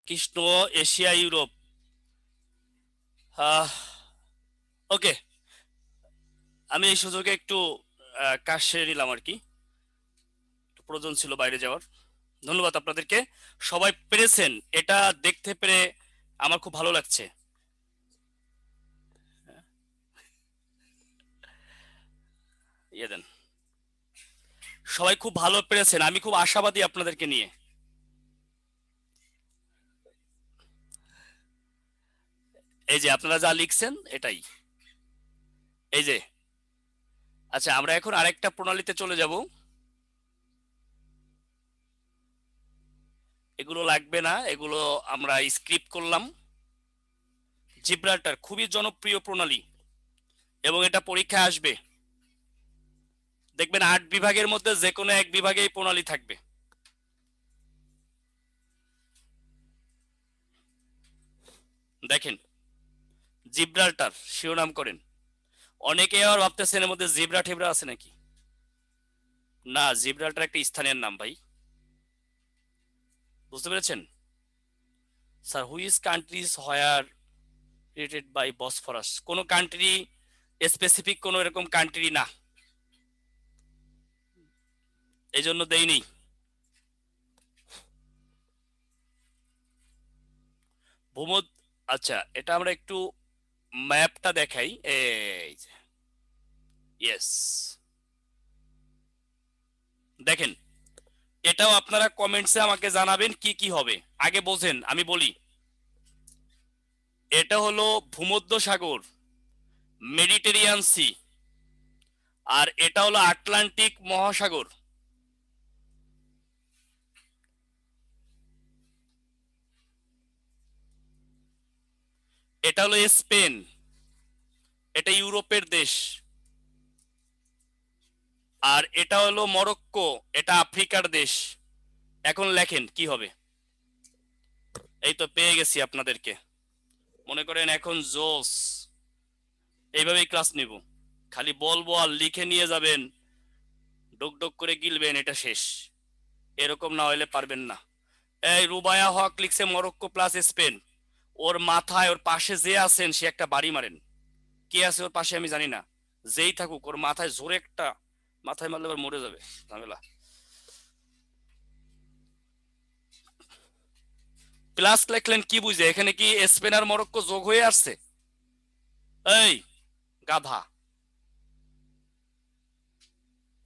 Krishna, Asia, Europe. ওকে, আমি এই সুযোগে একটু কাজ সেরে নিলাম আর কি, প্রয়োজন ছিল বাইরে যাওয়ার। ধন্যবাদ আপনাদেরকে, সবাই পেরেছেন, এটা দেখতে পেরে আমার খুব ভালো লাগছে। ইয়ে দেন, সবাই খুব ভালো পেরেছেন, আমি খুব আশাবাদী আপনাদেরকে নিয়ে। এই যে আপনারা যা লিখছেন এটাই, এই যে। আচ্ছা, আমরা এখন আরেকটা প্রণালীতে চলে যাব। এগুলো লাগবে না, এগুলো আমরা স্ক্রিপ্ট করলাম। জিব্রাল্টার খুবই জনপ্রিয় প্রণালী এবং এটা পরীক্ষায় আসবে। দেখবেন 8 বিভাগের মধ্যে যে কোনো এক বিভাগে এই প্রণালী থাকবে। দেখেন, জিব্রাল্টার শিরোনাম করেন। অনেকে আবার ভাবতেছেন এর মধ্যে জিব্রা ঠেবরা আছে নাকি। না, জিব্রাল্টার একটা স্থানের নাম ভাই, বুঝতে পেরেছেন? Sir, which countries where related by Bosphorus, কোন কান্ট্রি স্পেসিফিক, কোন এরকম কান্ট্রি না, এই জন্য দেইনি। ভূমধ্য, আচ্ছা এটা আমরা একটু ম্যাপটা দেখাই, এই যে, ইয়েস, দেখেন। এটাও আপনারা কমেন্টসে আমাকে জানাবেন কি কি হবে। আগে বোঝেন, আমি বলি। এটা হলো ভূমধ্য সাগর, মেডিটেরিয়ান সি, আর এটা হলো আটলান্টিক মহাসাগর। এটা হলো স্পেন, এটা ইউরোপের দেশ। আর এটা হলো মরক্কো, এটা আফ্রিকার দেশ। এখন লেখেন কি হবে। এই তো পেয়ে গেছি আপনাদেরকে, মনে করেন এখন জোস, এইভাবেই ক্লাস নিব, খালি বলবো আর লিখে নিয়ে যাবেন, ডুক ডুক করে গিলবেন, এটা শেষ। এরকম না হলে পারবেন না। এই রুবায়া হক লিখছে মরক্কো প্লাস স্পেন, ওর মাথায়, ওর পাশে যে আছেন সে একটা বাড়ি মারেন। কে আছে ওর পাশে আমি জানি না, যেই থাকুক ওর মাথায় জোরে একটা, মাথায় মারলে আবার মরে যাবে, ঝামেলা। প্লাস লেখলেন কি বুঝে, এখানে কি স্পেন আর মরক্কো যোগ হয়ে আসছে? এই গাধা,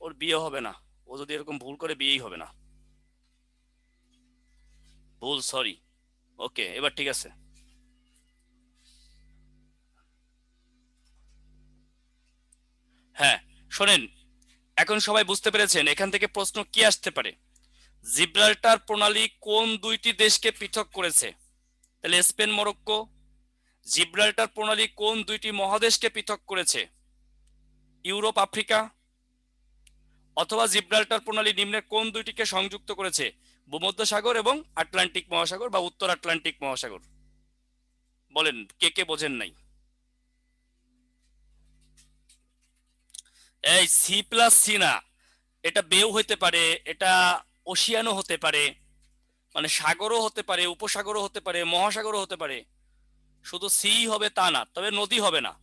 ওর বিয়ে হবে না, ও যদি এরকম ভুল করে বিয়েই হবে না। ভুল, সরি। ওকে, এবার ঠিক আছে। হ্যাঁ, শোনেন, এখন সবাই বুঝতে পেরেছেন এখান থেকে প্রশ্ন কি আসতে পারে। জিব্রাল্টার প্রণালী কোন দুইটি দেশকে পৃথক করেছে? তাহলে স্পেন, মরক্কো। জিব্রাল্টার প্রণালী কোন দুইটি মহাদেশকে পৃথক করেছে? Europe, Africa. অথবা জিব্রাল্টার প্রণালী নিম্নের কোন দুইটিকে সংযুক্ত করেছে? ভূমধ্যসাগর এবং আটলান্টিক মহাসাগর বা উত্তর আটলান্টিক মহাসাগর। বলেন কে কে বোঝেন নাই। এই সি প্লাস সি না, এটা বেও হতে পারে, এটা ওশিয়ানও হতে পারে, মানে সাগরও হতে পারে, উপসাগরও হতে পারে, মহাসাগরও হতে পারে। শুধু সি হবে তা না, তবে নদী হবে না।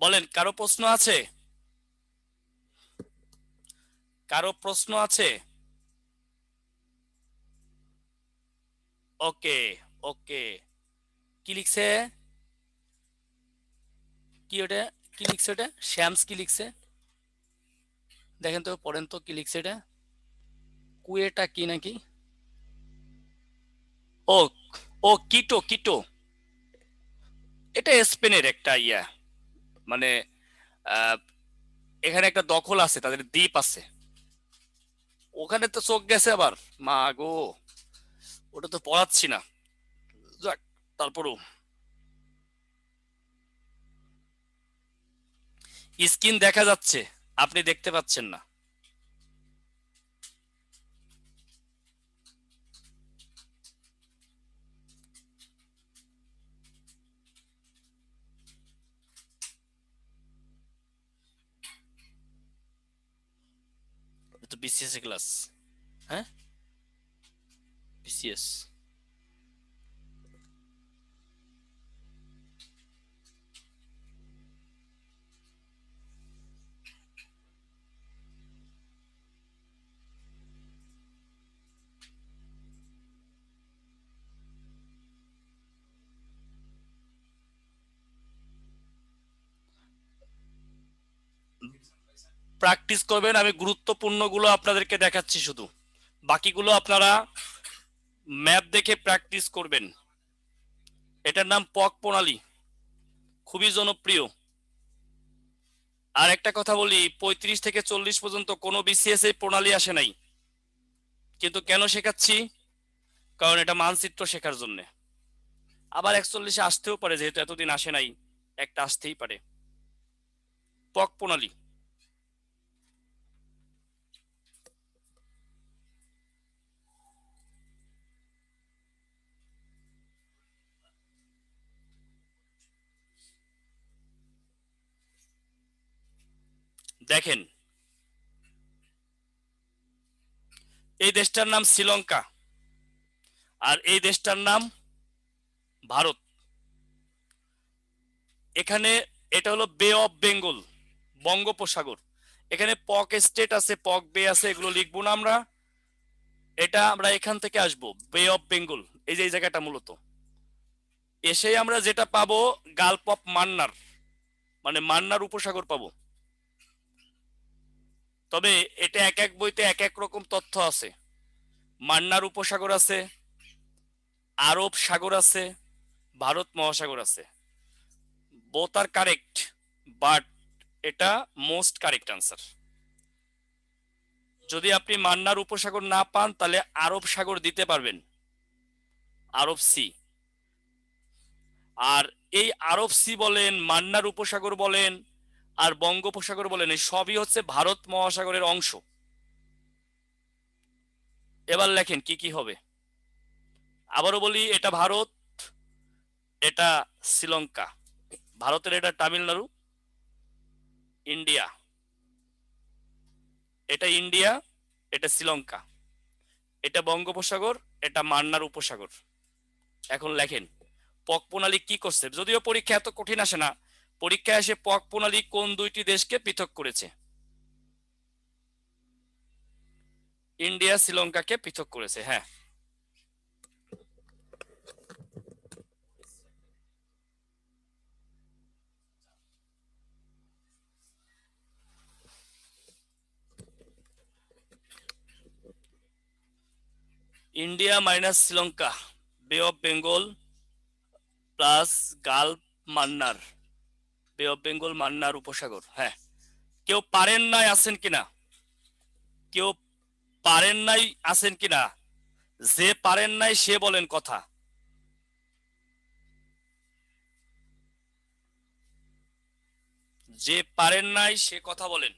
বলেন, কারো প্রশ্ন আছে? কারো প্রশ্ন আছে? ওকে, ওকে। কি লিখছে? কি ওটা? কি লিখছে ওটা? শ্যামস কি লিখছে? দেখেন তো, পড়েন তো কি লিখছে এটা। কুয়েটা কি নাকি? ও, ও কিটো, কিটো। এটা স্পেনের একটা ইয়া, মানে আহ, এখানে একটা দখল আছে, তাদের দ্বীপ আছে, ওখানে তো চোখ গেছে আবার। মা গো, ওটা তো পড়াচ্ছি না, যাক, তারপরও স্ক্রিন দেখা যাচ্ছে, আপনি দেখতে পাচ্ছেন না। তো বিসিএস ক্লাস। হ্যাঁ, বিসিএস। প্র্যাকটিস করবেন, আমি গুরুত্বপূর্ণ গুলো আপনাদেরকে দেখাচ্ছি শুধু, বাকিগুলো আপনারা ম্যাপ দেখে প্র্যাকটিস করবেন। এটার নাম পক প্রণালী, খুবই জনপ্রিয়। আর একটা কথা বলি, 35 থেকে 40 পর্যন্ত কোনো বিসিএস এই প্রণালী আসে নাই, কিন্তু কেন শেখাচ্ছি? কারণ এটা মানচিত্র শেখার জন্য। আবার 41-এ আসতেও পারে, যেহেতু এতদিন আসে নাই, একটা আসতেই পারে। পক প্রণালী দেখেন, এই দেশটার নাম শ্রীলঙ্কা, আর এই দেশটার নাম ভারত। এখানে এটা হলো বে অফ বেঙ্গল, বঙ্গোপসাগর। এখানে পক স্টেট আছে, পক বে আছে, এগুলো লিখবো না আমরা। এটা আমরা এখান থেকে আসবো, বে অফ বেঙ্গল, এই যে এই জায়গাটা মূলত। এসে আমরা যেটা পাবো, গালফ অফ মান্নার, মানে মান্নার উপসাগর পাবো। তবে এটা এক এক বইতে এক এক রকম তথ্য আছে। মান্নার উপসাগর আছে, আরব সাগর আছে, ভারত মহাসাগর আছে। বোথ আর কারেক্ট, বাট এটা মোস্ট কারেক্ট আনসার। যদি আপনি মান্নার উপসাগর না পান, তাহলে আরব সাগর দিতে পারবেন, আরব সি। আর এই আরব সি বলেন, মান্নার উপসাগর বলেন, আর বঙ্গোপসাগর বলেন, এই সবই হচ্ছে ভারত মহাসাগরের অংশ। এবার লেখেন কি কি হবে। আবারও বলি, এটা ভারত, এটা শ্রীলঙ্কা, ভারতের এটা তামিলনাড়ু, ইন্ডিয়া, এটা ইন্ডিয়া, এটা শ্রীলঙ্কা, এটা বঙ্গোপসাগর, এটা মান্নার উপসাগর। এখন লেখেন পক প্রণালী কি করছে। যদিও পরীক্ষা এত কঠিন আসে না, পরীক্ষায় এসে পক প্রণালী কোন দুইটি দেশকে পৃথক করেছে? ইন্ডিয়া শ্রীলঙ্কাকে পৃথক করেছে। হ্যাঁ, ইন্ডিয়া মাইনাস শ্রীলঙ্কা, বে অফ বেঙ্গল প্লাস গালফ মান্নার, বে অফ বেঙ্গল মান্নার উপসাগর। হ্যাঁ, কেউ পারেন নাই আছেন কিনা? কেউ পারেন নাই আছেন কিনা? যে পারেন নাই সে বলেন কথা। যে পারেন নাই সে কথা বলেন।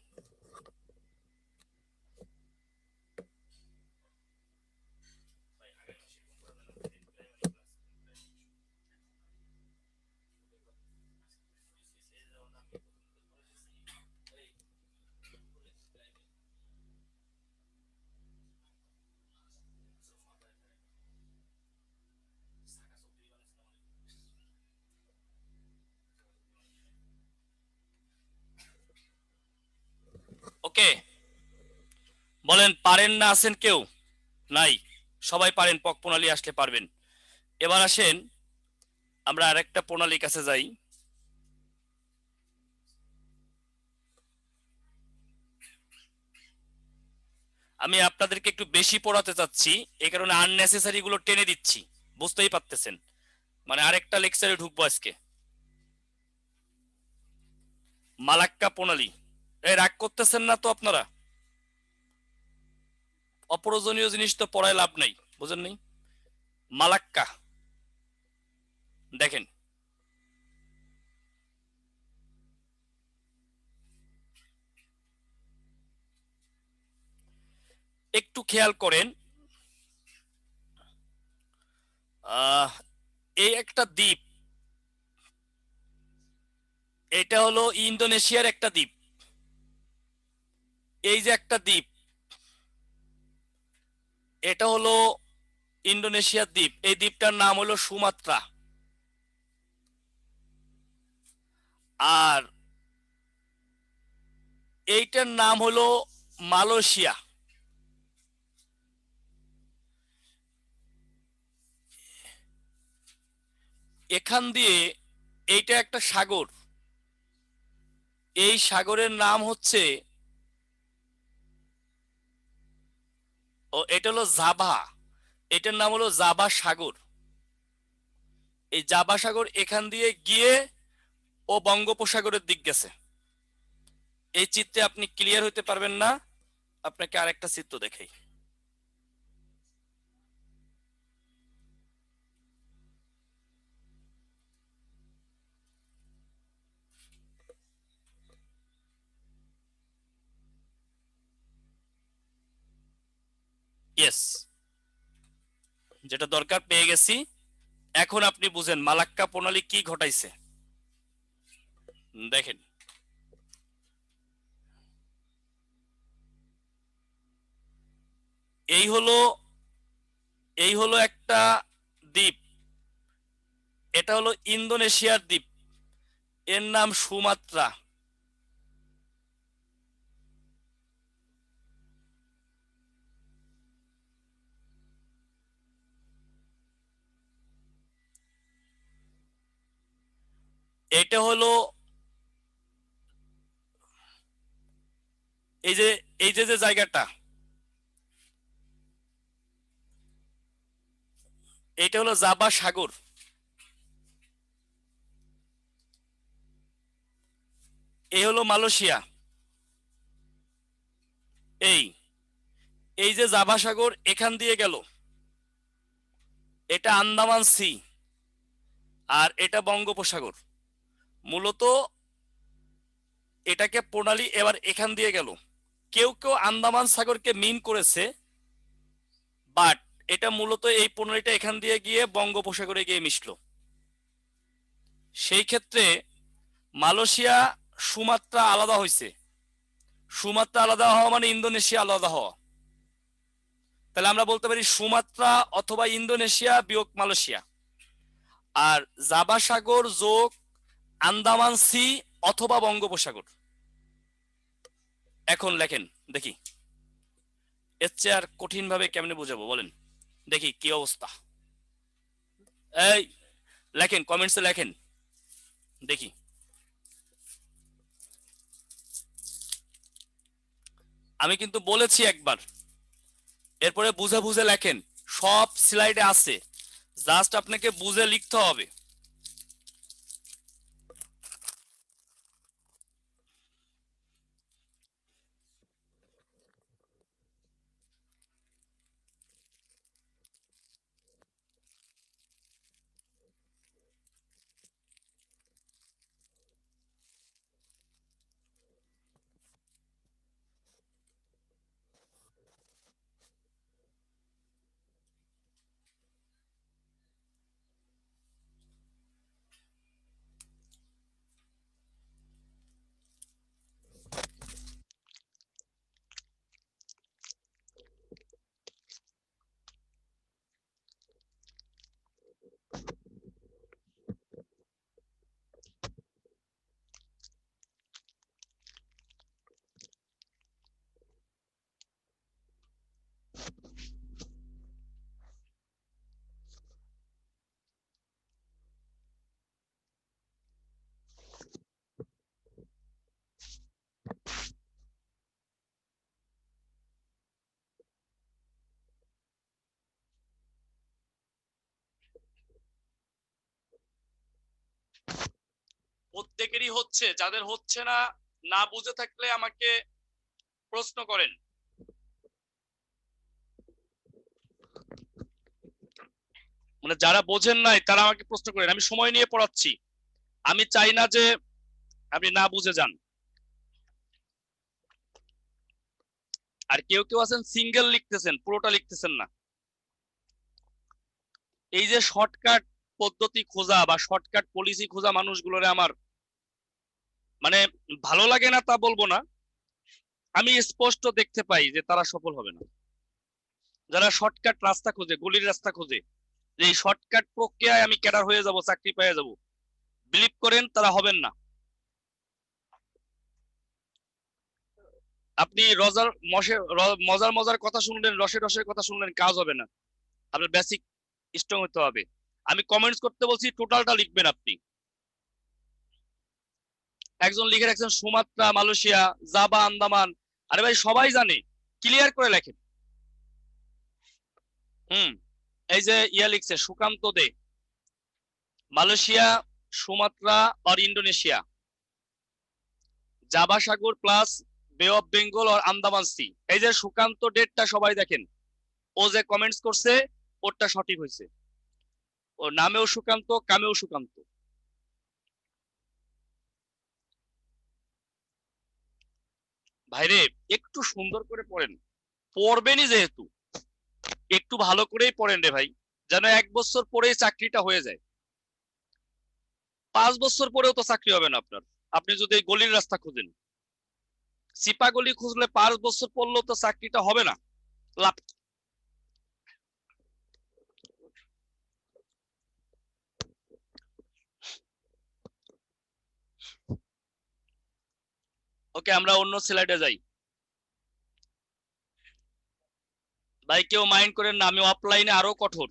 ওকে, বলেন পারেন না আছেন কেউ? নাই, সবাই পারেন, পক প্রণালী আসলে পারবেন। এবার আসেন আমরা আরেকটা প্রণালীর কাছে যাই। আমি আপনাদেরকে একটু বেশি পড়াতে চাচ্ছি, এই কারণে আননেসেসারি গুলো টেনে দিচ্ছি, বুঝতেই পারতেছেন। মানে আরেকটা লেকচারে ঢুকবো আজকে। মালাক্কা প্রণালী, এই রাগ করতেছেন না তো আপনারা? অপ্রয়োজনীয় জিনিস তো পড়ায় লাভ নাই, বুঝেন নাই? মালাক্কা দেখেন, একটু খেয়াল করেন। এই একটা দ্বীপ, এটা হলো ইন্দোনেশিয়ার একটা দ্বীপ। এই যে একটা দ্বীপ, এটা হলো ইন্দোনেশিয়ার দ্বীপ, এই দ্বীপটার নাম হলো সুমাত্রা। আর এইটার নাম হলো মালয়েশিয়া। এখান দিয়ে এইটা একটা সাগর, এই সাগরের নাম হচ্ছে, ও এটা হলো জাভা, এটার নাম হলো জাভা সাগর। এই জাভা সাগর এখান দিয়ে গিয়ে ও বঙ্গোপসাগরের দিক গেছে। এই চিত্রে আপনি ক্লিয়ার হতে পারবেন না, আপনাকে আরেকটা চিত্র দেখাই। ইয়েস, যেটা দরকার পেয়ে গেছি। এখন আপনি বুঝেন মালাক্কা প্রণালী কি ঘটাইছে। দেখেন, এই হলো এই হলো একটা দ্বীপ, এটা হলো ইন্দোনেশিয়ার দ্বীপ, এর নাম সুমাত্রা। এটা হলো এই যে যে জায়গাটা, এটা হলো জাভা সাগর। এই হলো মালয়েশিয়া। এই এই যে জাভা সাগর এখান দিয়ে গেল, এটা আন্দামান সি, আর এটা বঙ্গোপসাগর। মূলত এটাকে প্রণালী এবার এখান দিয়ে গেল। কেউ কেউ আন্দামান সাগরকে মিন করেছে, বাট এটা মূলত এই প্রণালীটা এখান দিয়ে গিয়ে বঙ্গোপসাগরে গিয়ে মিশলো। সেই ক্ষেত্রে মালয়েশিয়া সুমাত্রা আলাদা হয়েছে। সুমাত্রা আলাদা হওয়া মানে ইন্দোনেশিয়া আলাদা হওয়া। তাহলে আমরা বলতে পারি সুমাত্রা অথবা ইন্দোনেশিয়া বিয়োগ মালয়েশিয়া। আর জাভা সাগর যোগ আন্দামান সি অথবা বঙ্গোপসাগর। এখন লেখেন দেখি, এর চেয়ে আর কঠিন ভাবে কেমনে বুঝাবো বলেন, দেখি কি অবস্থা। এই লেখেন, কমেন্টসে লেখেন দেখি। আমি কিন্তু বলেছি একবার, এরপরে বুঝে বুঝে লেখেন, সব স্লাইডে আছে, জাস্ট আপনাকে বুঝে লিখতে হবে। প্রত্যেকেরই হচ্ছে, যাদের হচ্ছে না, না বুঝে থাকলে আমাকে প্রশ্ন করেন। মানে যারা বোঝেন নাই তারা আমাকে প্রশ্ন করেন, আমি সময় নিয়ে পড়াচ্ছি, আমি চাই না যে আপনি না বুঝে যান। আর কেউ কেউ আছেন সিঙ্গেল লিখতেছেন, পুরোটা লিখতেছেন না। এই যে শর্টকাট পদ্ধতি খোঁজা বা শর্টকাট পলিসি খোঁজা মানুষগুলোরে আমার মানে ভালো লাগে না তা বলবো না, আমি স্পষ্ট দেখতে পাই যে তারা সফল হবে না। যারা শর্টকাট রাস্তা খোঁজে, গলির রাস্তা খোঁজে, যে এই শর্টকাট প্রক্রিয়ায় আমি ক্যাডার হয়ে যাব, চাকরি পেয়ে যাব, বিলিভ করেন তারা হবেন না। আপনি মজার মজার কথা শুনলেন, রসের রসের কথা শুনলেন, কাজ হবে না। আপনার বেসিক স্ট্রং হতে হবে। আমি কমেন্টস করতে বলছি, টোটালটা লিখবেন আপনি। একজন লিখে রাখছেন সুমাত্রা, মালয়েশিয়া, জাভা, আন্দামান। আরে ভাই সবাই জানে, ক্লিয়ার করে লেখেন। এই যে ইয়া লিখছে সুকান্ত দে, মালয়েশিয়া, সুমাত্রা আর ইন্দোনেশিয়া, জাভা সাগর প্লাস বে অফ বেঙ্গল আর আন্দামান সি। এই যে সুকান্ত ডেটটা সবাই দেখেন, ও যে কমেন্টস করছে ওরটা সঠিক হয়েছে। ওর নামেও সুকান্ত, কামেও সুকান্ত। ভাইরে একটু সুন্দর করে পড়েন, পড়বেনই যেহেতু একটু ভালো করেই পড়েন রে ভাই, যেন 1 বছর পরেই চাকরিটা হয়ে যায়। 5 বছর পরেও তো চাকরি হবে না আপনার, আপনি যদি এই গলির রাস্তা খুঁজেন। চিপা গলি খুঁজলে 5 বছর পড়লেও তো চাকরিটা হবে না, লাভ কি? ওকে, আমরা অন্য স্লাইডে যাই। ভাই কেউ মাইন্ড করেন না, আমি অফলাইনে আরো কঠোর।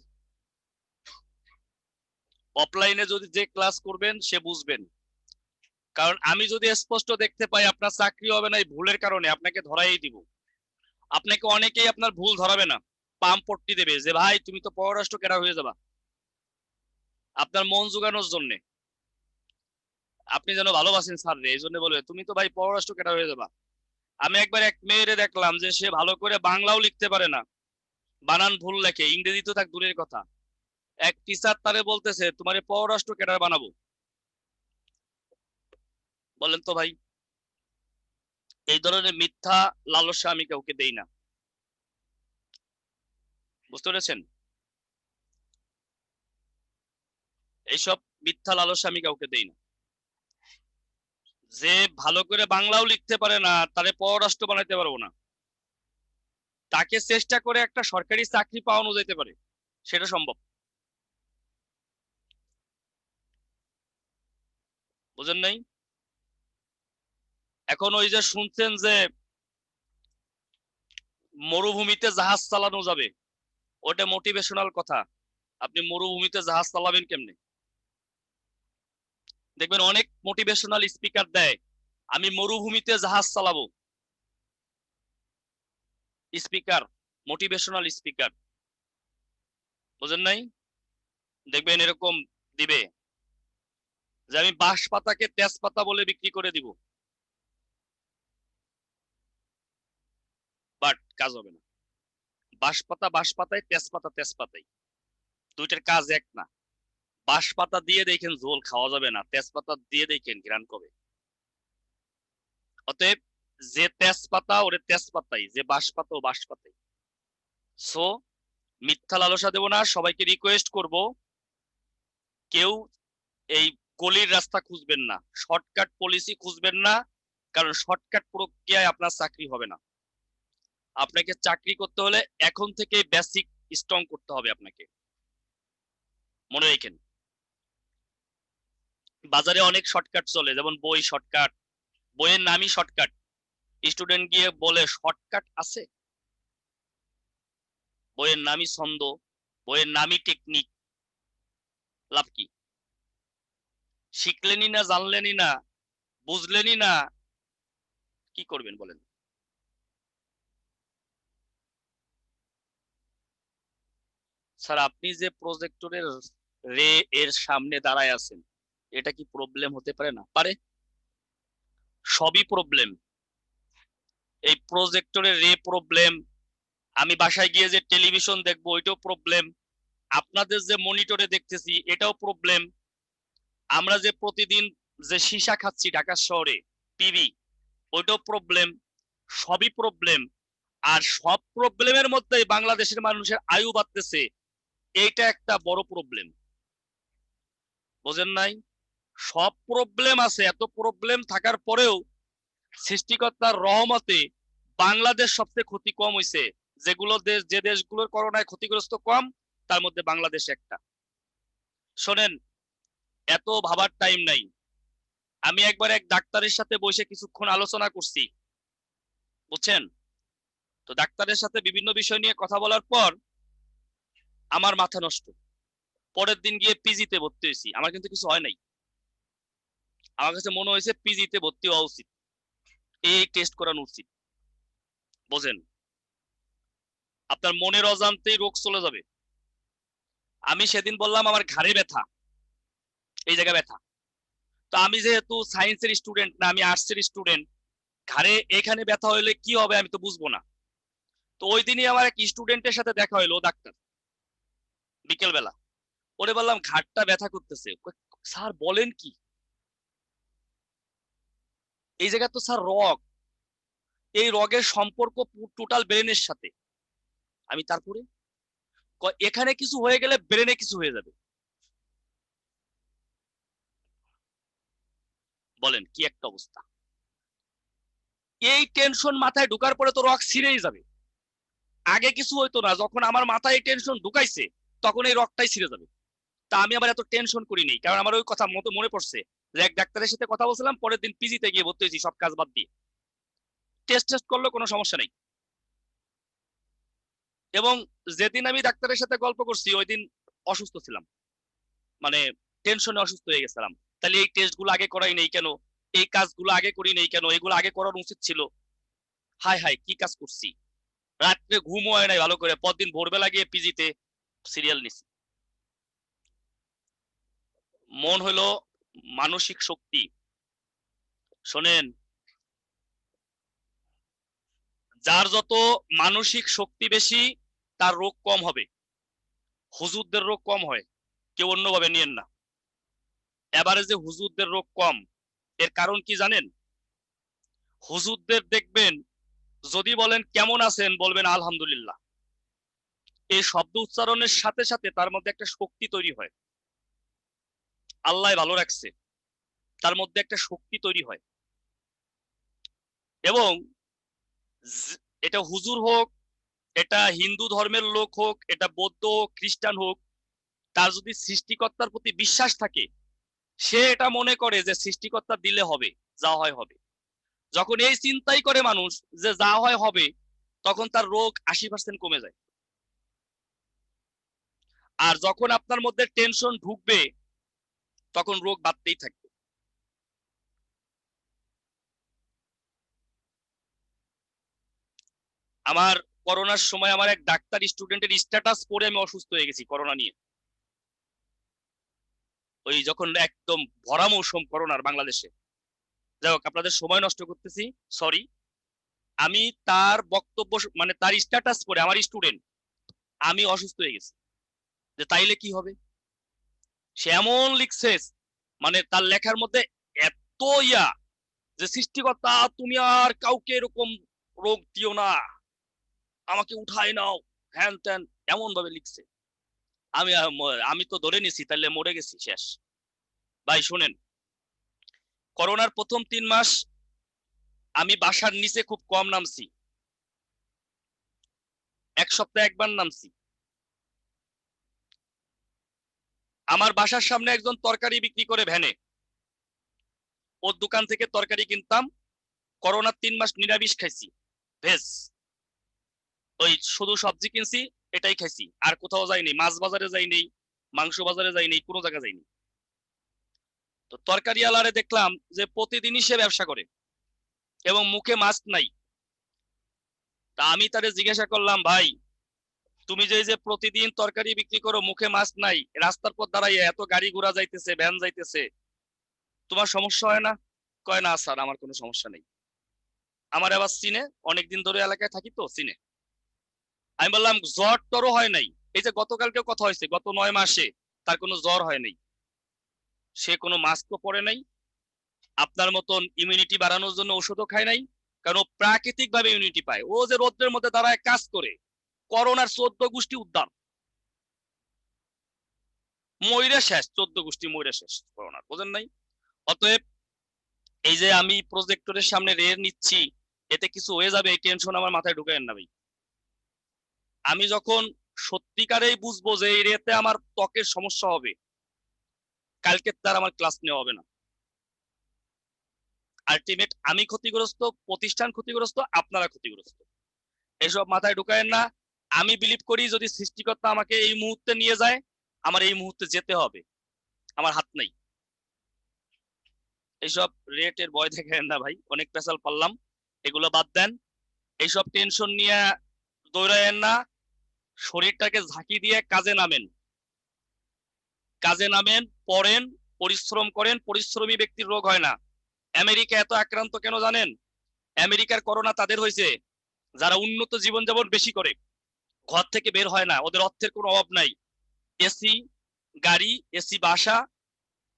অফলাইনে যদি যে ক্লাস করবেন সে বুঝবেন, কারণ আমি যদি স্পষ্ট দেখতে পাই আপনার চাকরি হবে না এই ভুলের কারণে, আপনাকে ধরাই দিব। আপনাকে অনেকেই আপনার ভুল ধরাবে না, পাম পট্টি দেবে যে ভাই তুমি তো পররাষ্ট্র ক্যাডার হয়ে যাবা, আপনার মন জোগানোর জন্য। আপনি যেন ভালোবাসেন স্যার রে, এই জন্য বলবে তুমি তো ভাই পররাষ্ট্র ক্যাডার হয়ে যাবা। আমি একবার এক মেয়েরে দেখলাম যে সে ভালো করে বাংলাও লিখতে পারে না, বানান ভুল লেখে, ইংরেজি তো থাক দূরের কথা। এক টিচার তারে বলতেছে তোমারে পররাষ্ট্র ক্যাডার বানাবো। বলেন তো ভাই, এই ধরনের মিথ্যা লালসা আমি কাউকে দেই না, বুঝতে পেরেছেন? এইসব মিথ্যা লালসা আমি কাউকে দেই না। যে ভালো করে বাংলাও লিখতে পারে না তারে পররাষ্ট্র বানাইতে পারবো না। তাকে চেষ্টা করে একটা সরকারি চাকরি পাওয়ানো যেতে পারে, সেটা সম্ভব। বুঝেন নাই? এখন ওই যে শুনছেন যে মরুভূমিতে জাহাজ চালানো যাবে, ওটা মোটিভেশনাল কথা। আপনি মরুভূমিতে জাহাজ চালাবেন কেমনে? দেখবেন অনেক মোটিভেশনাল স্পিকার দেয় আমি মরুভূমিতে জাহাজ চালাবো, স্পিকার, মোটিভেশনাল স্পিকার। বুঝেন নাই? দেখবেন এরকম দিবে যে আমি বাঁশ পাতাকে তেজপাতা বলে বিক্রি করে দিব, বাট কাজ হবে না। বাঁশপাতা বাঁশপাতায়, তেজপাতা তেজপাতাই, দুইটার কাজ এক না। বাঁশপাতা দিয়ে দেখেন ঝোল খাওয়া যাবে না, তেজপাতা দিয়ে দেখেন ঘ্রাণ কবে। অতএব যে তেজপাতা ওরে তেজপাতাই, যে বাঁশপাতা ও বাঁশপাতাই। সো মিথ্যা লালসা দেব না। সবাইকে রিকোয়েস্ট করব, কেউ এই গলির রাস্তা খুঁজবেন না, শর্টকাট পলিসি খুঁজবেন না, কারণ শর্টকাট প্রক্রিয়ায় আপনার চাকরি হবে না। আপনাকে চাকরি করতে হলে এখন থেকে বেসিক স্ট্রং করতে হবে আপনাকে, মনে রাখেন। বাজারে অনেক শর্টকাট চলে, যেমন বই শর্টকাট, বইয়ের নামই শর্টকাট। স্টুডেন্ট গিয়ে বলে শর্টকাট আছে? বইয়ের নামই ছন্দ, বইয়ের নামই টেকনিক, লাভ কি? শিখলেনি না, জানলেনি না, বুঝলেনি না, কি করবেন বলেন? স্যার আপনি যে প্রজেক্টরের রে এর সামনে দাঁড়ায় আছেন, এটা কি প্রবলেম হতে পারে? না পারে, সবই প্রবলেম। এই প্রজেক্টরের রে প্রবলেম, আমি বাসায় গিয়ে যে টেলিভিশন দেখবো ওইটাও প্রবলেম, আপনাদের যে মনিটরে দেখতেছি এটাও প্রবলেম, আমরা যে প্রতিদিন যে সীসা খাচ্ছি ঢাকা শহরে টিভি, ওইটাও প্রবলেম, সবই প্রবলেম। আর সব প্রবলেমের মধ্যে বাংলাদেশের মানুষের আয়ু বাড়তেছে, এইটা একটা বড় প্রবলেম। বোঝেন নাই? সব প্রবলেম আছে, এত প্রবলেম থাকার পরেও সৃষ্টিকর্তার রহমতে বাংলাদেশ সবচেয়ে ক্ষতি কম হয়েছে। যেগুলো দেশ, যে দেশগুলোর করোনায় ক্ষতিগ্রস্ত কম, তার মধ্যে বাংলাদেশ একটা। শোনেন, এত ভাবার টাইম নাই। আমি একবার এক ডাক্তারের সাথে বসে কিছুক্ষণ আলোচনা করছি, বুঝছেন? তো ডাক্তারের সাথে বিভিন্ন বিষয় নিয়ে কথা বলার পর আমার মাথা নষ্ট। পরের দিন গিয়ে পিজিতে ভর্তি হয়েছি। আমার কিন্তু কিছু হয় নাই। আমার কাছে মনে হয়েছে পিজিতে ভর্তি হওয়া উচিত, এই টেস্ট করানো উচিত। বোঝেন, আপনার মনের অজান্তেই রোগ চলে যাবে। আমি সেদিন বললাম আমার ঘাড়ে ব্যথা, এই জায়গায় ব্যথা। তো আমি যেহেতু সায়েন্সের স্টুডেন্ট না, আমি আর্টসের স্টুডেন্ট, ঘাড়ে এখানে ব্যথা হইলে কি হবে আমি তো বুঝবো না। তো ওই দিনই আমার এক স্টুডেন্টের সাথে দেখা হইলো, ডাক্তার, বিকেল বেলা। ওরে বললাম ঘাড়টা ব্যথা করতেছে। স্যার বলেন কি, এই জায়গা তো স্যার রগ, এই রগের সম্পর্ক টোটাল ব্রেনের সাথে। আমি তারপরে এখানে কিছু হয়ে গেলে ব্রেনে কিছু হয়ে যাবে। বলেন কি একটা অবস্থা। এই টেনশন মাথায় ঢুকার পরে তো রগ ছিঁড়েই যাবে। আগে কিছু হইতো না, যখন আমার মাথায় এই টেনশন ঢুকাইছে তখন এই রগটাই ছিঁড়ে যাবে। তা আমি আবার এত টেনশন করি নাই, কারণ আমার ওই কথা মতো মনে পড়ছে যে এক ডাক্তারের সাথে কথা বলছিলাম, পরের দিন পিজিতে গিয়ে ভর্তি হয়েছি সব কাজ বাদ দিয়ে। টেস্ট টেস্ট করলে কোনো সমস্যা নেই। এবং যেদিন আমি ডাক্তারের সাথে গল্প করছি ওই দিন অসুস্থ ছিলাম, মানে টেনশনে অসুস্থ হয়ে গেছিলাম। তাহলে এই টেস্ট গুলো আগে করাই নেই কেন, এই কাজগুলো আগে করি নেই কেন, এগুলো আগে করার উচিত ছিল। হাই হাই কি কাজ করছি। রাত্রে ঘুমও হয় নাই ভালো করে, পরদিন ভোরবেলা গিয়ে পিজিতে সিরিয়াল নিছি। মন হলো মানসিক শক্তি। শোনেন, যার যত মানসিক শক্তি বেশি তার রোগ কম হবে। হুজুরদের রোগ কম হয়, কেউ অন্যভাবে নিয়েন না। এবারে যে হুজুরদের রোগ কম, এর কারণ কি জানেন? হুজুরদের দেখবেন যদি বলেন কেমন আছেন, বলবেন আলহামদুলিল্লাহ। এই শব্দ উচ্চারণের সাথে সাথে তার মধ্যে একটা শক্তি তৈরি হয়। আল্লাহ ভালো রাখছে, তার মধ্যে একটা শক্তি তৈরি হয়। এবং এটা হুজুর হোক, এটা হিন্দু ধর্মের লোক হোক, এটা বৌদ্ধ হোক, খ্রিস্টান হোক, তার যদি সৃষ্টিকর্তার প্রতি বিশ্বাস থাকে, সে এটা মনে করে যে সৃষ্টিকর্তা দিলে হবে, যা হয় হবে। যখন এই চিন্তাই করে মানুষ যে যা হয় হবে, তখন তার রোগ 80% কমে যায়। আর যখন আপনার মধ্যে টেনশন ঢুকবে, তখন রোগ বাড়তেই থাকবে। আমার করোনার সময় আমার এক ডাক্তার স্টুডেন্টের স্ট্যাটাস পড়ে আমি অসুস্থ হয়ে গেছি করোনা নিয়ে। ওই যখন একদম ভরা মৌসুম করোনার বাংলাদেশে। যাই হোক, আপনাদের সময় নষ্ট করতেছি, সরি। আমি তার বক্তব্য, মানে তার স্ট্যাটাস পড়ে, আমার স্টুডেন্ট, আমি অসুস্থ হয়ে গেছি। যে তাইলে কি হবে, সে এমন লিখছে, মানে তার লেখার মধ্যে এত ইয়া, যে সৃষ্টিকর্তা তুমি আর কাউকে এরকম রোগ দিও না, আমাকে উঠায় নাও, হ্যান ত্যান, এমন ভাবে লিখছে। আমি আমি তো ধরে নিছি তাহলে মরে গেছি, শেষ। ভাই শুনেন, করোনার প্রথম 3 মাস আমি বাসার নিচে খুব কম নামছি, এক সপ্তাহে একবার নামছি। আমার বাসার সামনে একজন তরকারি বিক্রি করে ভ্যানে, ওর দোকান থেকে তরকারি কিনতাম। করোনার 3 মাস নিরামিষ খাইছি, ভেজ। ওই শুধু সবজি কিনছি, এটাই খাইছি, আর কোথাও যাইনি, মাছ বাজারে যাইনি, মাংস বাজারে যাইনি, কোনো জায়গায় যাইনি। তো তরকারি আলারে দেখলাম যে প্রতিদিনই সে ব্যবসা করে এবং মুখে মাস্ক নাই। তা আমি তারে জিজ্ঞাসা করলাম, ভাই তুমি যে যে প্রতিদিন তরকারি বিক্রি করো, মুখে মাস্ক নাই, রাস্তার পর দাঁড়াইয়া এত গাড়ি ঘোড়া যাইতেছে, ভ্যান যাইতেছে, তোমার সমস্যা হয় না? কয় না স্যার, আমার কোনো সমস্যা নেই। আমার আবার চিনে, অনেকদিন ধরে এলাকায় থাকি তো চিনে। আমি বললাম জ্বর টরও হয় নাই? এই যে গতকালকে কথা হয়েছে, গত 9 মাসে তার কোনো জ্বর হয় নাই, সে কোনো মাস্কও পরে নাই, আপনার মতন ইমিউনিটি বাড়ানোর জন্য ওষুধও খায় নাই, কারণ ও প্রাকৃতিক ভাবে ইমিউনিটি পায়। ও যে রোদ্রের মধ্যে দাঁড়ায় কাজ করে, করোনার 14 গোষ্ঠী উদ্ধার, ময়রা শেষ, 14 গোষ্ঠী ময়রা শেষ করোনার, বোঝেন নাই? অতএব এই যে আমি প্রজেক্টরের সামনে রের নিচ্ছি, এতে কিছু হয়ে যাবে এই টেনশন আমার মাথায় ঢুকায় না ভাই। আমি যখন সত্যিকারেই বুঝবো যে এই রেতে আমার ত্বকের সমস্যা হবে, কালকে তার আমার ক্লাস নেওয়া হবে না। আলটিমেট আমি ক্ষতিগ্রস্ত, প্রতিষ্ঠান ক্ষতিগ্রস্ত, আপনারা ক্ষতিগ্রস্ত। এসব মাথায় ঢুকায়েন না। আমি বিলিভ করি যদি সৃষ্টিকর্তা আমাকে এই মুহূর্তে নিয়ে যায়, আমার এই মুহূর্তে যেতে হবে, আমার হাত নাই। এইসব রেটের ভয় দেখেন না ভাই, অনেক পেশাল পারলাম, এগুলো বাদ দেন। এইসব টেনশন নিয়ে দৌড়ায়েন না, শরীরটাকে ঝাঁকি দিয়ে কাজে নামেন, কাজে নামেন, পড়েন, পরিশ্রম করেন। পরিশ্রমী ব্যক্তির রোগ হয় না। আমেরিকা এত আক্রান্ত কেন জানেন? আমেরিকার করোনা তাদের হয়েছে যারা উন্নত জীবনযাপন বেশি করে, ঘর থেকে বের হয় না, ওদের অর্থের কোনো অভাব নাই, এসি গাড়ি, এসি বাসা,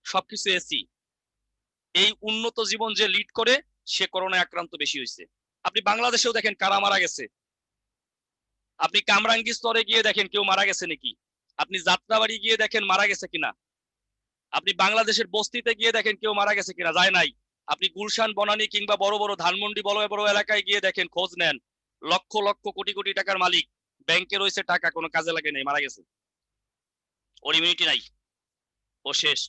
সবকিছু এসি। এই উন্নত জীবন যে লিড করে সে করোনায় আক্রান্ত বেশি হয়েছে। আপনি বাংলাদেশেও দেখেন কারা মারা গেছে, আপনি কামরাঙ্গি স্তরে গিয়ে দেখেন কেউ মারা গেছে নাকি, আপনি যাত্রাবাড়ি গিয়ে দেখেন মারা গেছে কিনা, আপনি বাংলাদেশের বস্তিতে গিয়ে দেখেন কেউ মারা গেছে কিনা, যায় নাই। আপনি গুলশান, বনানী কিংবা বড় বড় ধানমন্ডি, বড় বড় এলাকায় গিয়ে দেখেন, খোঁজ নেন, লক্ষ লক্ষ কোটি কোটি টাকার মালিক, ব্যাংকে রয়েছে টাকা, কোনো কাজে লাগে নাই, মারা গেছে, ওর ইমিউনিটি নাই, ও শেষ।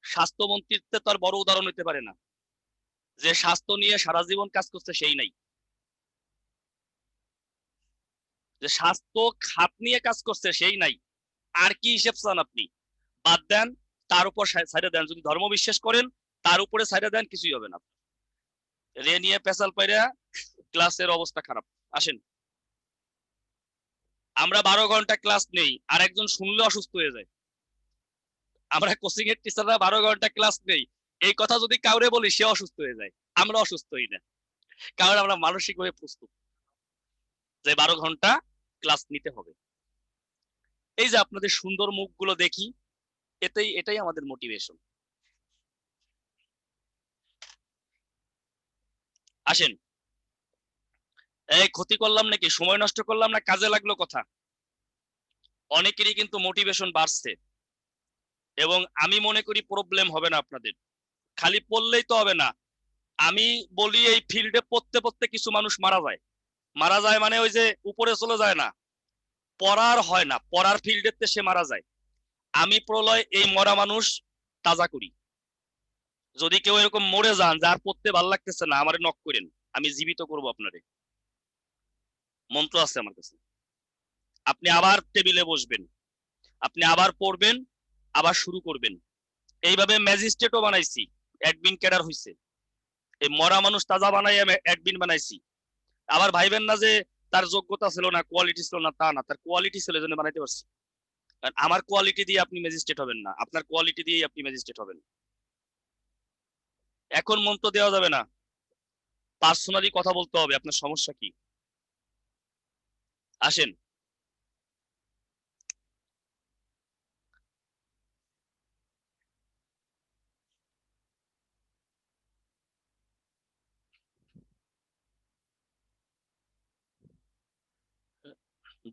স্বাস্থ্যমন্ত্রীত্বে তার বড় উদাহরণ হতে পারে না, যে স্বাস্থ্য নিয়ে সারা জীবন কাজ করছে সেই নাই, যে স্বাস্থ্য খাত নিয়ে কাজ করছে সেই নাই। আর কি হিসেব চান আপনি? বাদ দেন, তার উপর সাইডে দেন। যদি ধর্ম বিশ্বাস করেন তার উপরে সাইডে দেন, কিছুই হবে না। রে নিয়ে পেশাল পাইরা ক্লাসের অবস্থা খারাপ। আসেন, আমরা 12 ঘন্টা ক্লাস নেই, আর একজন শুনলে অসুস্থ হয়ে যায়। আমরা কোচিং এর টিচাররা 12 ঘন্টা ক্লাস নেই, এই কথা যদি কাউরে বলি সে অসুস্থ হয়ে যায়, আমরা অসুস্থ হই না, কারণ আমরা মানসিকভাবে প্রস্তুত যে 12 ঘন্টা ক্লাস নিতে হবে। এই যে আপনাদের সুন্দর মুখগুলো দেখি, এটাই আমাদের মোটিভেশন। আসেন, এই ক্ষতি করলাম নাকি, সময় নষ্ট করলাম না, কাজে লাগলো কথা। অনেকেরই কিন্তু মোটিভেশন বাড়ছে, এবং আমি মনে করি প্রবলেম হবে না আপনাদের। খালি পড়লেই তো হবে না। আমি বলি এই ফিল্ডে পড়তে পড়তে কিছু মানুষ মারা যায়। মারা যায় মানে ওই যে উপরে চলে যায় না, পড়ার হয় না, পড়ার ফিল্ডেতে সে মারা যায়। আমি প্রলয় এই মরা মানুষ তাজা করি। যদি কেউ এরকম মরে যান যার পড়তে ভালো লাগতেছে না, আমারে নক করেন, আমি জীবিত করব আপনারে। মন্ত্র আছে আমার কাছে। আপনি আবার টেবিলে বসবেন, আপনি আবার পড়বেন, আবার শুরু করবেন। এইভাবে ম্যাজিস্ট্রেটও বানাইছি, অ্যাডমিন ক্যাডার হইছে। এই মরা মানুষ তাজা বানাই আমি অ্যাডমিন বানাইছি। আবার ভাইবেন না যে তার যোগ্যতা ছিল না, কোয়ালিটি ছিল না, তা না, তার কোয়ালিটি ছিল, জন্য বানাইতে পারছি। কারণ আমার কোয়ালিটি দিয়ে আপনি ম্যাজিস্ট্রেট হবেন না, আপনার কোয়ালিটি দিয়েই আপনি ম্যাজিস্ট্রেট হবেন। এখন মন্ত্র দেওয়া যাবে না, পার্সোনালি কথা বলতে হবে, আপনার সমস্যা কি। আসেন,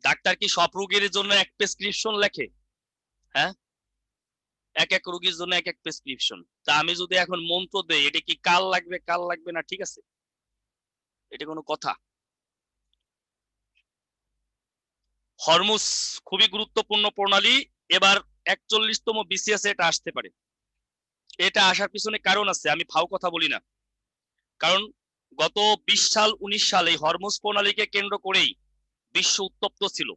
ডাক্তার কি সব রোগীর জন্য এক প্রেসক্রিপশন লেখে? হ্যাঁ, এক এক রোগীর জন্য এক এক প্রেসক্রিপশন। তা আমি যদি এখন মন্ত্র দেই, এটা কি কাল লাগবে, কাল লাগবে না, ঠিক আছে, এটা কোনো কথা? হরমুজ খুবই গুরুত্বপূর্ণ প্রণালী। এবার 41তম বিসিএস এটা আসতে পারে। এটা আসার পিছনে কারণ আছে, আমি ফাও কথা বলি না। কারণ গত 20 সাল 19 সাল এই হরমুজ প্রণালীকে কেন্দ্র করেই বিশ্ব উত্তপ্ত ছিল,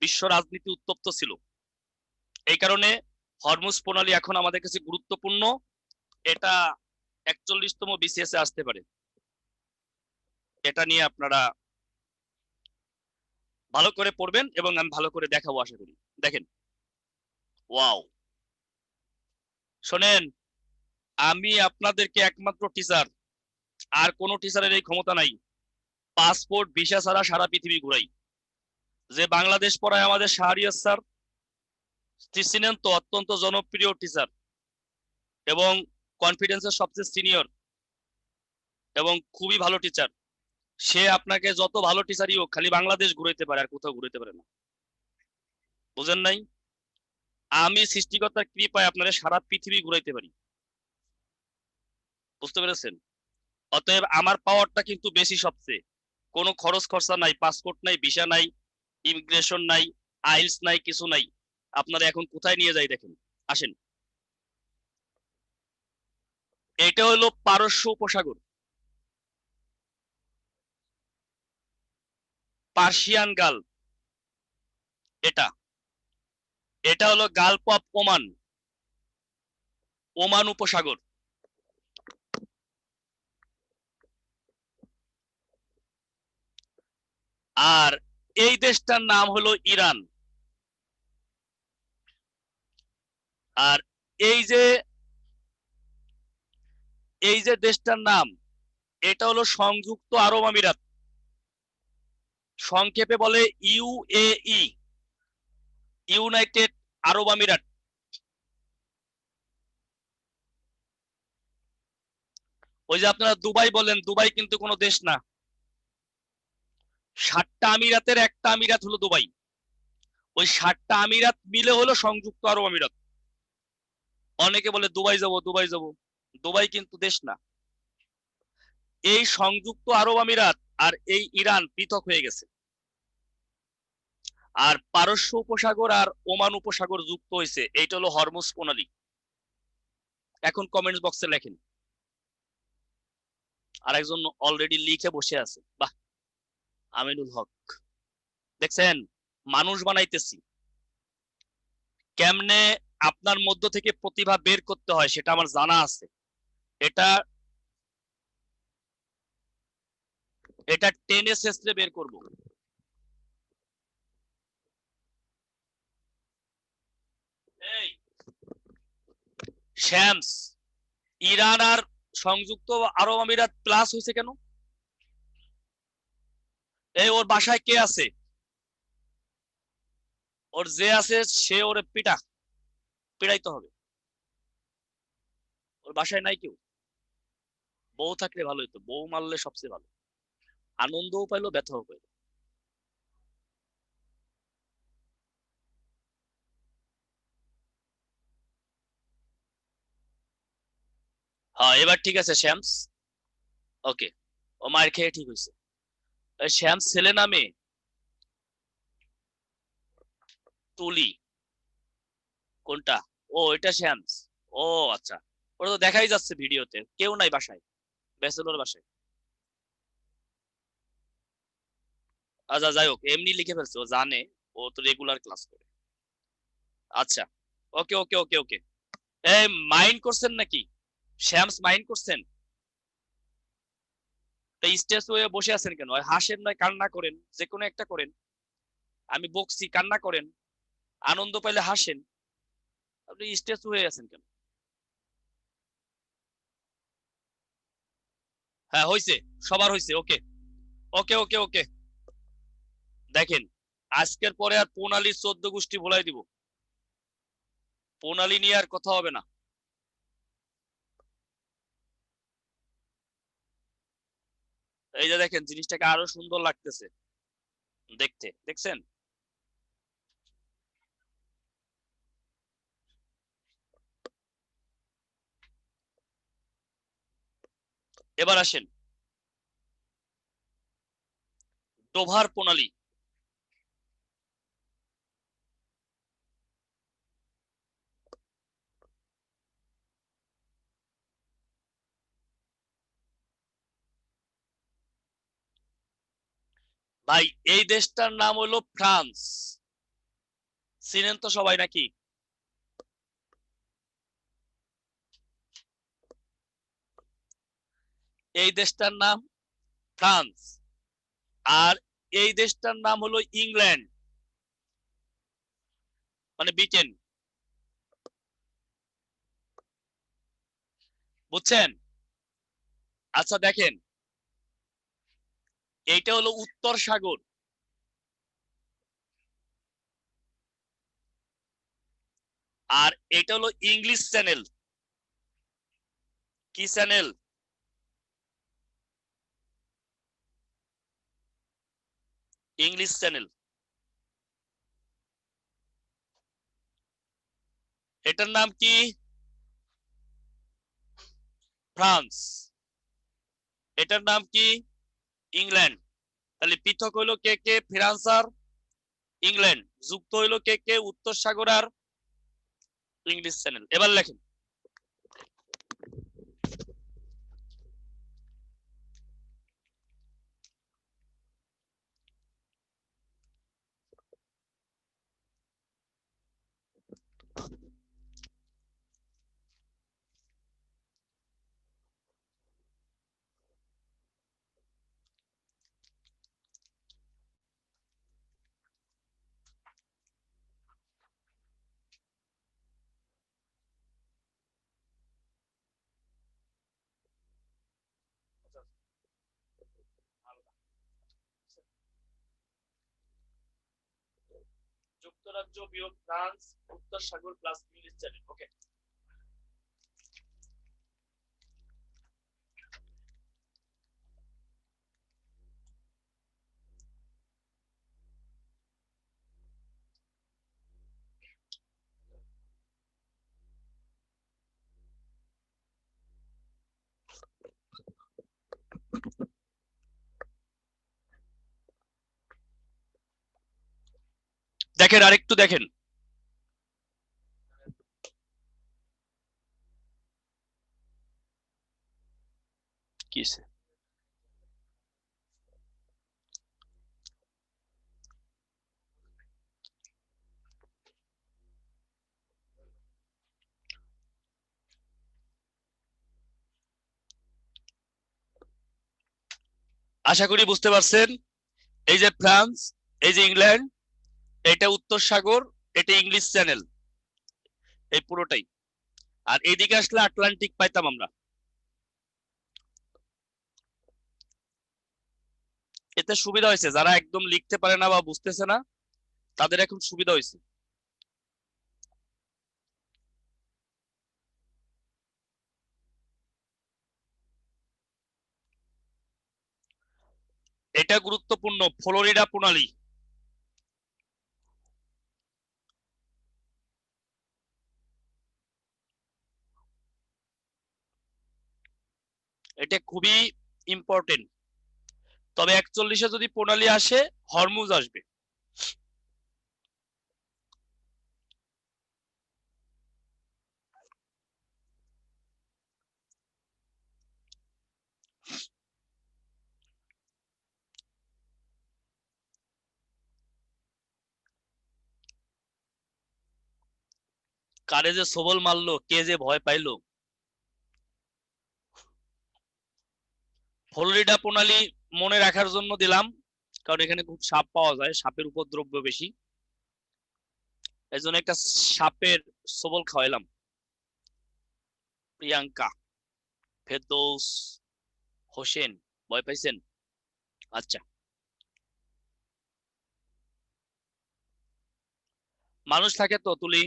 বিশ্ব রাজনীতি উত্তপ্ত ছিল। এই কারণে হরমুজ প্রণালী এখন আমাদের কাছে গুরুত্বপূর্ণ। এটা 41তম বিসিএস এ আসতে পারে। এটা নিয়ে আপনারা ভালো করে পড়বেন এবং আমি ভালো করে দেখাবো আশা করি। দেখেন, ওয়াও, শোনেন, আমি আপনাদেরকে একমাত্র টিচার, আর কোন টিচারের এই ক্ষমতা নাই। পাসপোর্ট ভিসা ছাড়া সারা পৃথিবী ঘুরাই। যে বাংলাদেশ পড়ায় আমাদের শাহরিয়ার স্যার, ছিলেন তো অত্যন্ত জনপ্রিয় টিচার এবং কনফিডেন্সের সবচেয়ে সিনিয়র এবং খুবই ভালো টিচার। সে আপনাকে যত ভালো টিচারই হোক, খালি বাংলাদেশ ঘুরাইতে পারে, আর কোথাও ঘুরাইতে পারে না। বুঝেন নাই? আমি সৃষ্টিকর্তার কৃপায় আপনারা সারা পৃথিবী ঘুরাইতে পারি। বুঝতে পেরেছেন? অতএব আমার পাওয়ারটা কিন্তু বেশি সবচেয়ে। কোনো খরচ খরচা নাই, পাসপোর্ট নাই, ভিসা নাই, ইমিগ্রেশন নাই, আইলস নাই, কিছু নাই। আপনারা এখন কোথায় নিয়ে যাই দেখেন, আসেন। এটা হলো পারস্য উপসাগর, পার্সিয়ান গাল। এটা এটা হলো গালফ অফ ওমান, ওমান উপসাগর। আর এই দেশটার নাম হলো ইরান। আর এই যে দেশটার নাম, এটা হলো সংযুক্ত আরব আমিরাত, সংক্ষেপে বলে ইউএই, ইউনাইটেড আরব আমিরাত। ওই যে আপনারা দুবাই বলেন, দুবাই কিন্তু কোনো দেশ না। 7টা আমিরাতের একটা আমিরাত হলো দুবাই। ওই 7টা আমিরাত মিলে হলো সংযুক্ত আরব আমিরাত। অনেকে বলে দুবাই যাব, দুবাই যাব। দুবাই কিন্তু দেশ না। এই সংযুক্ত আরব আমিরাত আর এই ইরান পৃথক হয়ে গেছে। আর পারস্য উপসাগর আর ওমান উপসাগর যুক্ত হয়েছে, এইটা হলো হরমুজ প্রণালী। এখন কমেন্টস বক্সে লেখেন। আর একজন অলরেডি লিখে বসে আছে, বাহ, আমিনুল হক। দেখছেন, মানুষ বানাইতেছি। কেমনে আপনার মধ্য থেকে প্রতিভা বের করতে হয় সেটা আমার জানা আছে। এটা এটা টেনে শেষে বের করব। এই শ্যামস, ইরান আর সংযুক্ত আরব আমিরাত প্লাস হয়েছে কেন? এই ওর বাসায় কে আছে? ওর যে আছে সে ওরে পিটাইতে হবে। ওর বাসায় নাই কেউ। বউ থাকলে ভালো হতো, বউ মারলে সবচেয়ে ভালো, আনন্দও পাইলো, ব্যথাও পাইলো। হ্যাঁ, এবার ঠিক আছে শ্যামস। ওকে, ও মায়ের খেয়ে ঠিক হয়েছে। শ্যামস ছেলে নামে তুলি কোনটা? ও, এটা শ্যামস। ও আচ্ছা, ওটা তো দেখাই যাচ্ছে ভিডিওতে, কেউ নাই বাসায়, ব্যাচেলর বাসায়। আচ্ছা যাই হোক, এমনি লিখে ফেলছে, ও জানে, ও তো রেগুলার ক্লাস করে। আচ্ছা, ওকে ওকে ওকে ওকে। এই মাইন্ড করছেন নাকি? শ্যামস মাইন্ড করছেন? স্টেজ হয়ে বসে আছেন কেন? হাসেন নয় কান্না করেন, যে কোনো একটা করেন। আমি বকছি, কান্না করেন, আনন্দ পাইলে হাসেন। আপনি স্টেজ হয়ে আছেন কেন? হ্যাঁ হয়েছে, সবার হয়েছে। ওকে ওকে ওকে ওকে। দেখেন, আজকের পরে আর প্রণালী 14 গোষ্ঠী ভুলাই দিব। প্রণালী নিয়ে আর কথা হবে না। এই যে দেখেন, জিনিসটাকে আরো সুন্দর লাগতেছে দেখতে, দেখছেন? এবার আসেন ডোভার প্রণালী। ভাই, এই দেশটার নাম হলো ফ্রান্স। চিনেন তো সবাই নাকি? এই দেশটার নাম ফ্রান্স। আর এই দেশটার নাম হলো ইংল্যান্ড, মানে ব্রিটেন। বুঝছেন? আচ্ছা দেখেন, এইটা হলো উত্তর সাগর, আর এটা হলো ইংলিশ চ্যানেল। কি চ্যানেল? English channel. এটার নাম কি? ফ্রান্স। এটার নাম কি? ইংল্যান্ড। তাহলে পৃথক হলো কে কে? ফ্রান্স আর ইংল্যান্ড যুক্ত হইলো কে কে? উত্তর সাগর আর ইংলিশ চ্যানেল। এবার লেখেন যুক্তরাজ্য বিয়োগ ফ্রান্স, উত্তর সাগর প্লাস ইংলিশ চ্যানেল। ওকে, দেখেন আরেকটু দেখেন, কিসে আশা করি বুঝতে পারছেন। এই যে ফ্রান্স, এই যে ইংল্যান্ড, এটা উত্তর সাগর, এটা ইংলিশ চ্যানেল, এই পুরোটাই। আর এদিকে আসলে আটলান্টিক পাইতাম আমরা। এতে সুবিধা হয়েছে, যারা একদম লিখতে পারে না বা বুঝতেছে না তাদের এখন সুবিধা হয়েছে। এটা গুরুত্বপূর্ণ, ফ্লোরিডা প্রণালী। এটা খুবই ইম্পর্টেন্ট। তবে 41-এ যদি প্রণালী আসে, হরমুজ আসবে। কারে যে সবল মারলো, কে যে ভয় পাইলো। ফ্লোরিডা প্রণালী মনে রাখার জন্য দিলাম, কারণ এখানে খুব সাপ পাওয়া যায়, সাপের উপদ্রব বেশি। এই জন্য একটা সাপের সবল খাওয়াইলাম। প্রিয়াঙ্কা, ফেরদৌস, হোসেন, ভয় পাইছেন? আচ্ছা, মানুষ থাকে তো তুলি।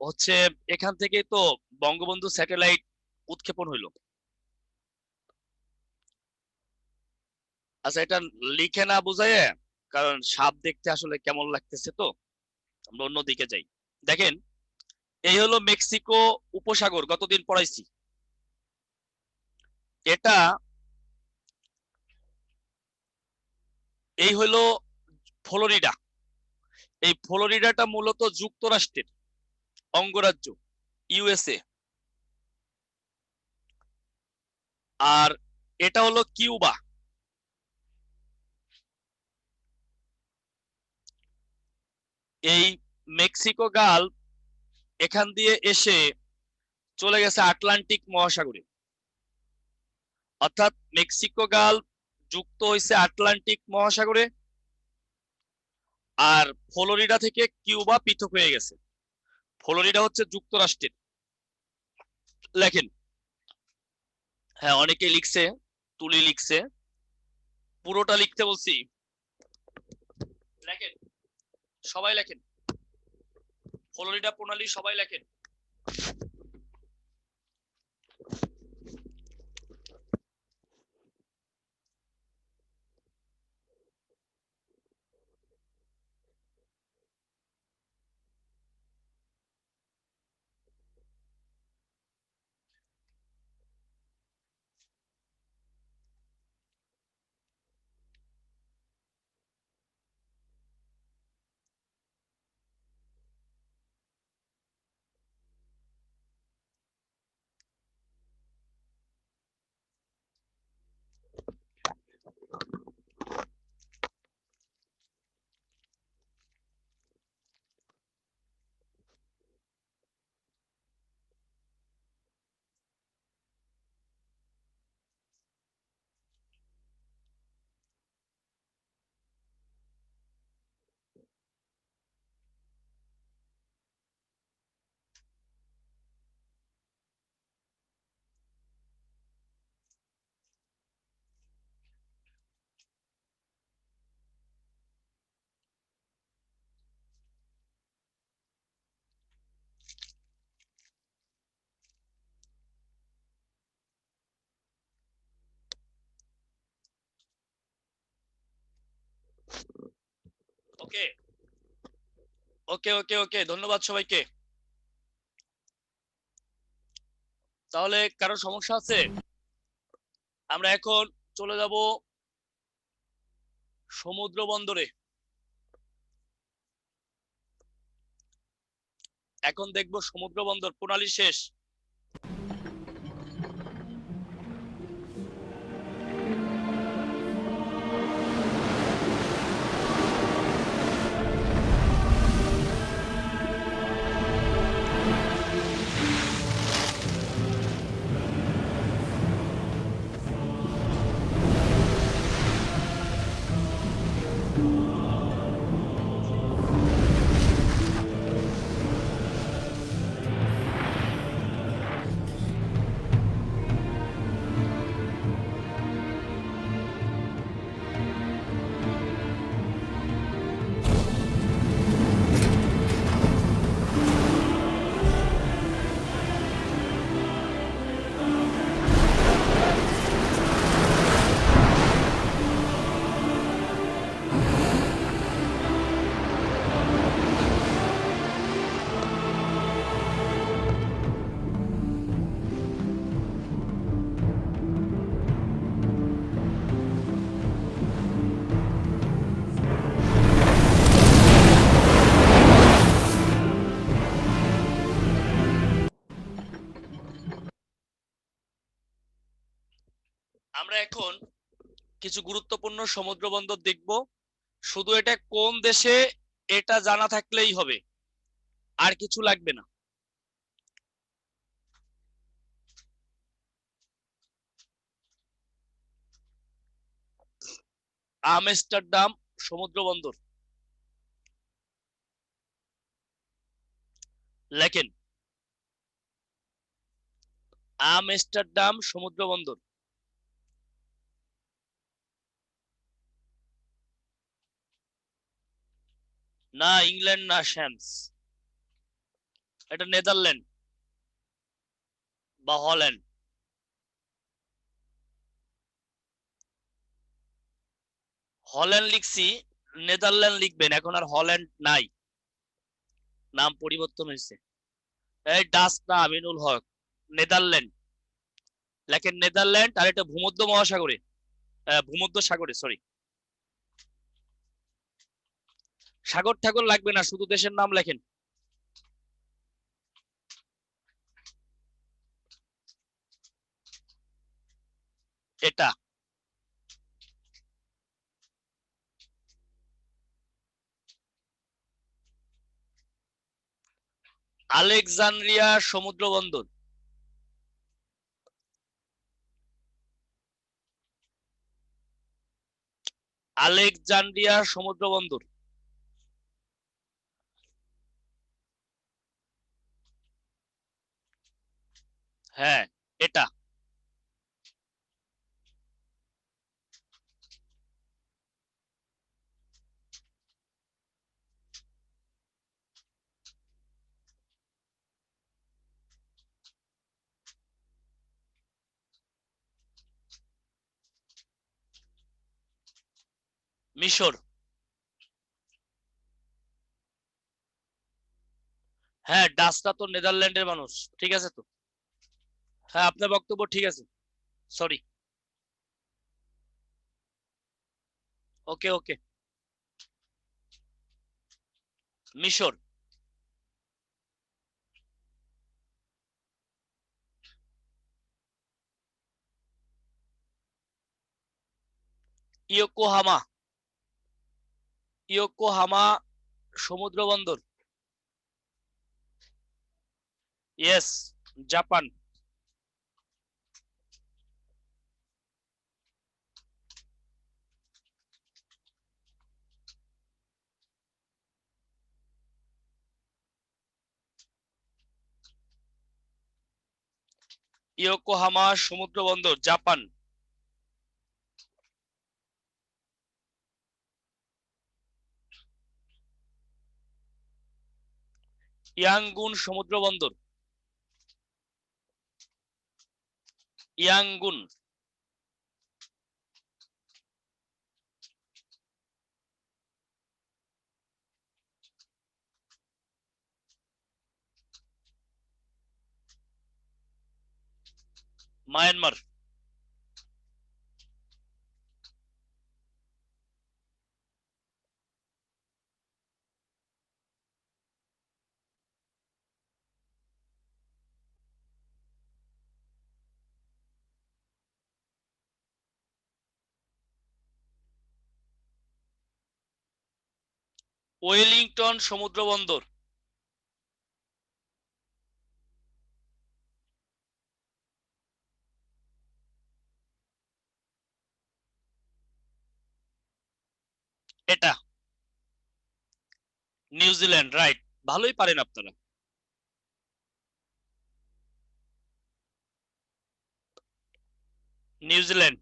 হচ্ছে এখান থেকে তো বঙ্গবন্ধু স্যাটেলাইট উৎক্ষেপণ হইলো। আচ্ছা, এটা লিখে না বুঝায়, কারণ সাপ দেখতে আসলে কেমন লাগতেছে, তো আমরা অন্যদিকে যাই। দেখেন, এই হলো মেক্সিকো উপসাগর, গতদিন পড়াইছি। এটা, এই হলো ফ্লোরিডা। এই ফ্লোরিডাটা মূলত যুক্তরাষ্ট্রের অঙ্গরাজ্য, ইউএসএ। আর এটা হলো কিউবা। এই মেক্সিকো গাল এখান দিয়ে এসে চলে গেছে আটলান্টিক মহাসাগরে। অর্থাৎ মেক্সিকো গাল যুক্ত হয়েছে আটলান্টিক মহাসাগরে, আর ফ্লোরিডা থেকে কিউবা পৃথক হয়ে গেছে। ফ্লোরিডা হচ্ছে যুক্তরাষ্ট্রের। লেখেন, হ্যাঁ অনেকে লিখছে, তুলি লিখছে, পুরোটা লিখতে বলছি। লেখেন, সবাই লেখেন, ফ্লোরিডা প্রণালী সবাই লেখেন। ওকে ওকে ওকে ওকে ধন্যবাদ সবাইকে। তাহলে কারো সমস্যা আছে? আমরা এখন চলে যাব সমুদ্র বন্দরে। এখন দেখব সমুদ্র বন্দর প্রণালী শেষ। আমরা এখন কিছু গুরুত্বপূর্ণ সমুদ্র বন্দর দেখব। শুধু এটা কোন দেশে এটা জানা থাকলেই হবে, আর কিছু লাগবে না। আমস্টারডাম সমুদ্র বন্দর লেখেন, আমস্টারডাম সমুদ্র বন্দর। না ইংল্যান্ড না শ্যামস, এটা নেদারল্যান্ড বা হল্যান্ড। হল্যান্ড লিখছি, নেদারল্যান্ড লিখবেন, এখন আর হল্যান্ড নাই, নাম পরিবর্তন হয়েছে। এই ডাচ না আমিনুল হক, নেদারল্যান্ড লেখেন, নেদারল্যান্ড। আর এটা ভূমধ্য মহাসাগরে, ভূমধ্য সাগরে, সরি, সাগর ঠাকুর লাগবে না, শুধু দেশের নাম লেখেন। এটা আলেকজান্দ্রিয়া সমুদ্র বন্দর। আলেকজান্দ্রিয়া সমুদ্র বন্দর, হ্যাঁ এটা। মিশর, হ্যাঁ ডাচটা তো নেদারল্যান্ডের মানুষ, ঠিক আছে তো। হ্যাঁ আপনার বক্তব্য ঠিক আছে, সরি। ওকে ওকে, মিশর। ইয়োকোহামা, ইয়োকোহামা সমুদ্র বন্দর, ইয়েস, জাপান। ইয়োকোহামা সমুদ্র বন্দর, জাপান। ইয়াঙ্গুন সমুদ্র বন্দর, ইয়াঙ্গুন। মায়ানমার। ওয়েলিংটন সমুদ্র বন্দর। এটা নিউজিল্যান্ড, রাইট। ভালোই পারেন আপনারা। নিউজিল্যান্ড।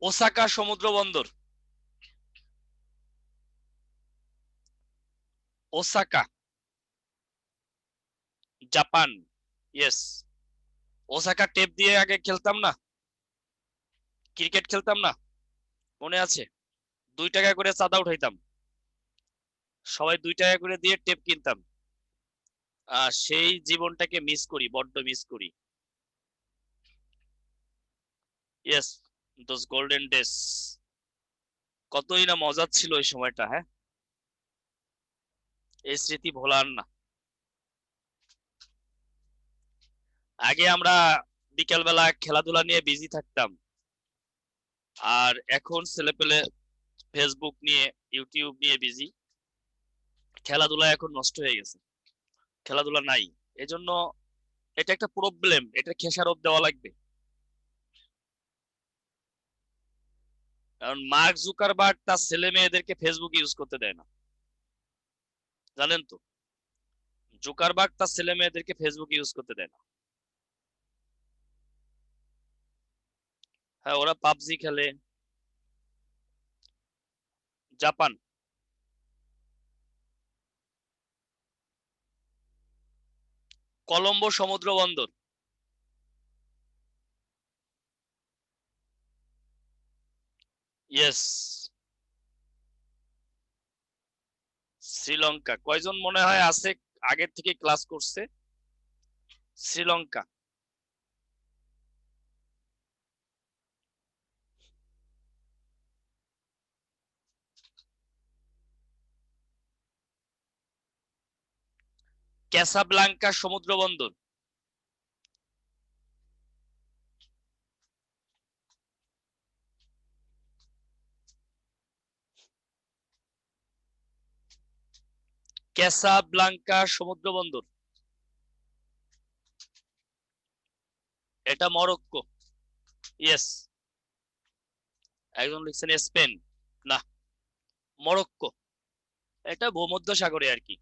ওসাকা সমুদ্র বন্দর। Osaka, Japan. Yes. Osaka tape দিয়ে আগে খেলতাম না, ক্রিকেট খেলতাম না, মনে আছে? 2 টাকা করে চাঁদা উঠাইতাম, সবাই 2 টাকা করে দিয়ে টেপ কিনতাম। সেই জীবনটাকে মিস করি, বড্ড মিস করি। Yes, those golden days. কতই না মজা ছিল ওই সময়টা, হ্যাঁ। এই স্মৃতি ভোলার না। আগে আমরা বিকেলবেলা খেলাধুলা নিয়ে বিজি থাকতাম, আর এখন ছেলেপেলে ফেসবুক নিয়ে, ইউটিউব নিয়ে বিজি। খেলাধুলা এখন নষ্ট হয়ে গেছে, খেলাধুলা নাই। এজন্য এটা একটা প্রবলেম, এটা খেসারত দেওয়া লাগবে। কারণ মার্ক জুকারবার্গ তার ছেলে মেয়েদেরকে ফেসবুক ইউজ করতে দেয় না, জানেন তো? জুকারবার্গ তার ছেলে মেয়েদেরকে ফেসবুক ইউজ করতে দেয় না। হ্যাঁ, ওরা পাবজি খেলে। জাপান। কলম্বো সমুদ্র বন্দর। ইয়েস। শ্রীলঙ্কা। কয়জন মনে হয় আছে আগের থেকে ক্লাস করছে? শ্রীলঙ্কা। ক্যাসাব্লাঙ্কা সমুদ্র বন্দর। ক্যাসাব্লাঙ্কা সমুদ্র বন্দর। এটা মরক্কো। ইয়েস। একজন লিখছেন স্পেন। না, মরক্কো। এটা ভূমধ্য সাগরে আর কি।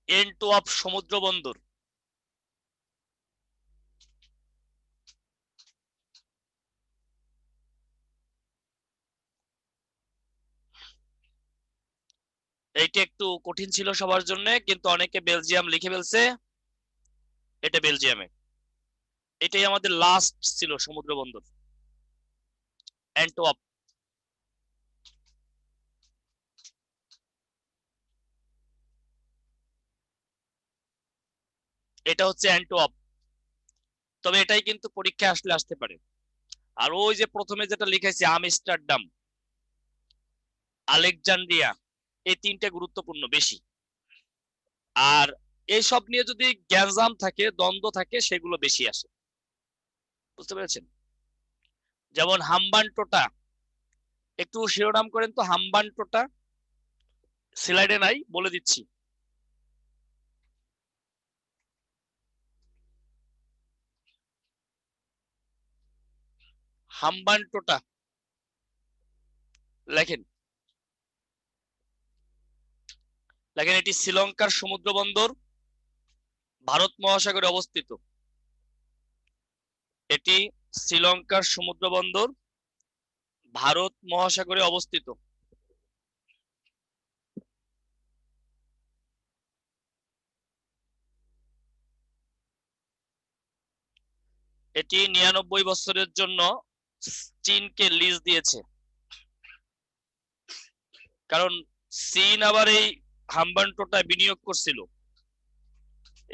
এন্টওয়ার্প সমুদ্র বন্দর। এইটা একটু কঠিন ছিল সবার জন্য, কিন্তু অনেকে বেলজিয়াম লিখে ফেলছে। এটা বেলজিয়ামে। এটাই আমাদের লাস্ট ছিল সমুদ্র বন্দর, অ্যান্টওয়ার্প। এটা হচ্ছে অ্যান্টওয়ার্প। তবে এটাই কিন্তু পরীক্ষায় আসলে আসতে পারে। আর ওই যে প্রথমে যেটা লিখেছি, আমস্টারডাম, আলেকজান্দ্রিয়া, এই 3টে গুরুত্বপূর্ণ বেশি। আর এইসব নিয়ে যদি গ্যাঞ্জাম থাকে, দ্বন্দ্ব থাকে, সেগুলো বেশি আসে। বুঝতে পেরেছেন? যেমন হাম্বানটোটা। একটু শিরোনাম করেন তো, হাম্বানটোটা। স্লাইডে নাই, বলে দিচ্ছি। হাম্বানটোটা লেখেন লেখেন এটি শ্রীলঙ্কার সমুদ্র বন্দর, ভারত মহাসাগরে অবস্থিত। এটি শ্রীলঙ্কার সমুদ্র বন্দর, ভারত মহাসাগরে অবস্থিত। এটি 99 বছরের জন্য চীনকে লিজ দিয়েছে। কারণ চীন আবার এই হাম্বানটোটা বিনিয়োগ করছিল,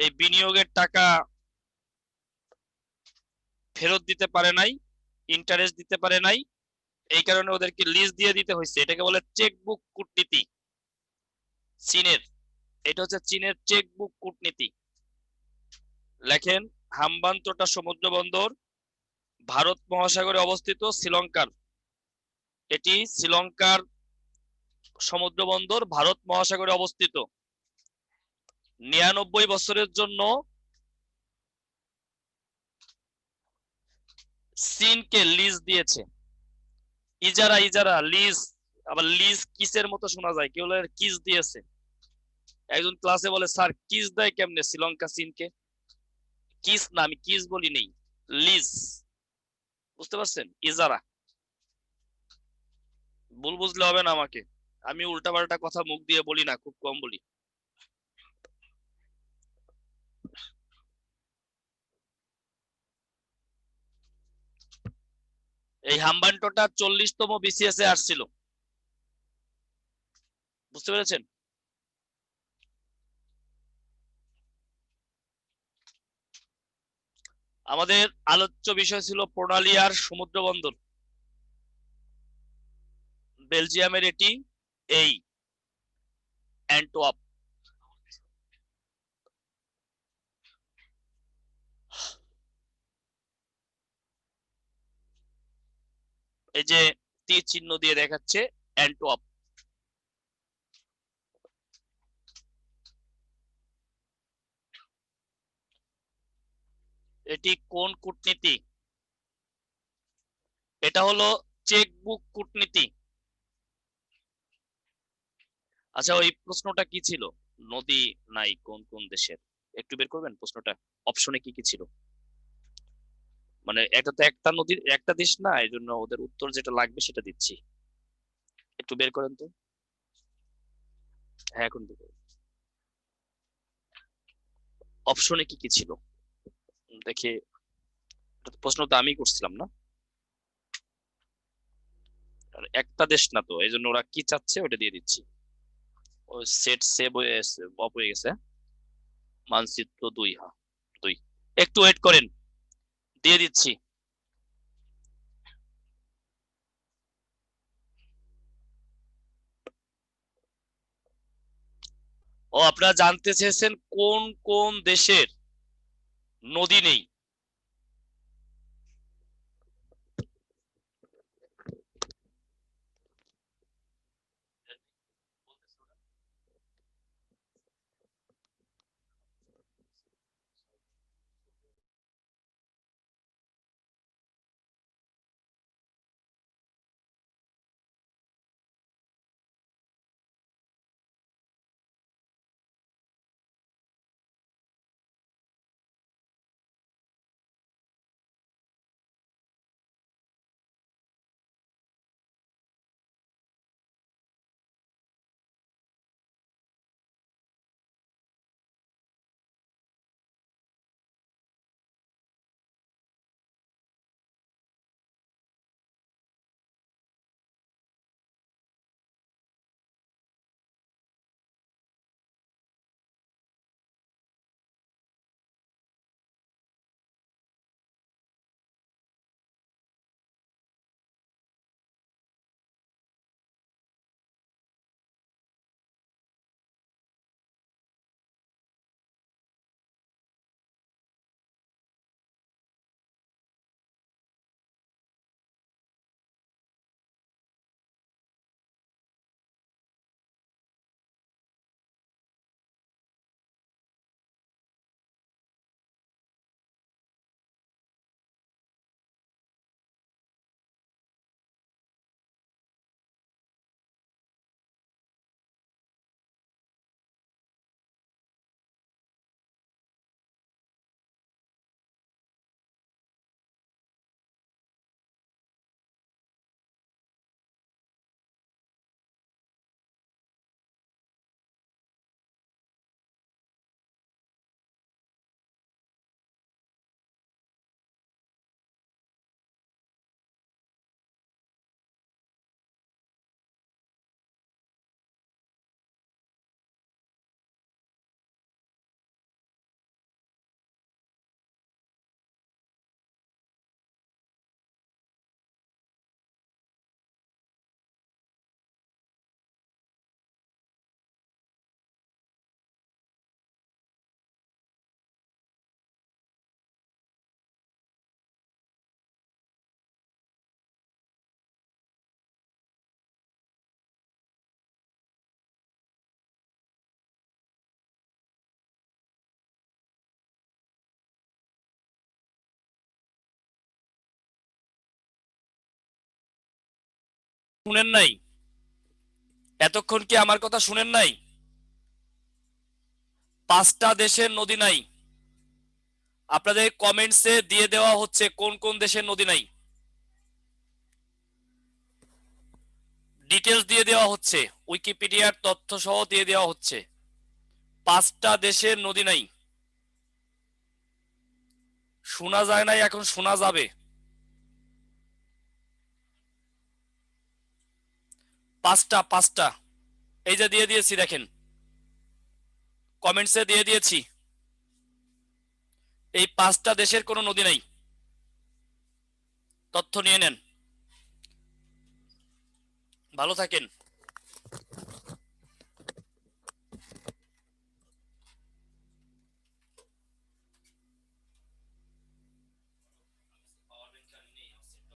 এই বিনিয়োগের টাকা ফেরত দিতে পারে নাই, ইন্টারেস্ট দিতে পারে নাই, এই কারণে ওদেরকে লিজ দিয়ে দিতে হয়েছে। এটাকে বলে চেকবুক কূটনীতি চীনের। এটা হচ্ছে চীনের চেকবুক কূটনীতি। লেখেন হাম্বানটোটা সমুদ্র বন্দর, ভারত মহাসাগরে অবস্থিত, শ্রীলঙ্কার। এটি শ্রীলঙ্কার সমুদ্র বন্দর, ভারত মহাসাগরে অবস্থিত। 99 বছরের জন্য চীনকে লিজ দিয়েছে। ইজারা ইজারা লিজ, আবার লিজ কিসের মতো শোনা যায়, কেউ বলে কিস দিয়েছে। একজন ক্লাসে বলে স্যার কিস দেয় কেমনে শ্রীলঙ্কা চীনকে? কিস না, আমি কিস বলি নেই, লিজ। বুঝতে পারছেন? ইজারা। ভুল বুঝলে হবে না আমাকে, আমি উল্টাপাল্টা কথা মুখ দিয়ে বলি না, খুব কম বলি। এই হাম্বানটোটা 40তম বিসিএস এ আসছিল। বুঝতে পেরেছেন? আমাদের আলোচ্য বিষয় ছিল প্রণালী আর সমুদ্র বন্দর। বেলজিয়ামের এটি এই অ্যান্টওয়ার্প। এই যে তীর চিহ্ন দিয়ে দেখাচ্ছে অ্যান্টওয়ার্প। এটি কোন কূটনীতি? এটা হলো চেকবুক কূটনীতি। আচ্ছা, ওই প্রশ্নটা কি ছিল? নদী নাই কোন কোন দেশের, একটু বের করবেন প্রশ্নটা, অপশনে কি কি ছিল? মানে এটা তো একটা নদীর একটা দেশ না, এই জন্য ওদের উত্তর যেটা লাগবে সেটা দিচ্ছি। একটু বের করেন তো। হ্যাঁ, এখন বের করুন। অপশনে কি কি ছিল দেখে। এটা তো প্রশ্ন তো আমি করছিলাম না, আর একটা দেশ না তো, এই জন্য ওরা কি চাচ্ছে ওটা দিয়ে দিচ্ছি। ও সেট সেভ হয়ে অফ হয়ে গেছে। মানচিত্র 2, হ্যাঁ 2। একটু ওয়েট করেন, দিয়ে দিচ্ছি। ও আপনারা জানতে চেয়েছেন কোন কোন দেশের নদী নেই। শুনেন নাই? এতক্ষণ কি আমার কথা শুনেন নাই? 5টা দেশের নদী নাই। আপনাদের কমেন্টসে দিয়ে দেওয়া হচ্ছে কোন কোন দেশের নদী নাই, ডিটেলস দিয়ে দেওয়া হচ্ছে, উইকিপিডিয়ার তথ্য সহ দিয়ে দেওয়া হচ্ছে। 5টা দেশের নদী নাই। শোনা যায় নাই, এখন শোনা যাবে। 5টা এই যে দিয়ে দিয়েছি, দেখেন কমেন্টসে দিয়ে দিয়েছি। এই 5টা দেশের কোনো নদী নাই, তথ্য নিয়ে নেন। ভালো থাকেন।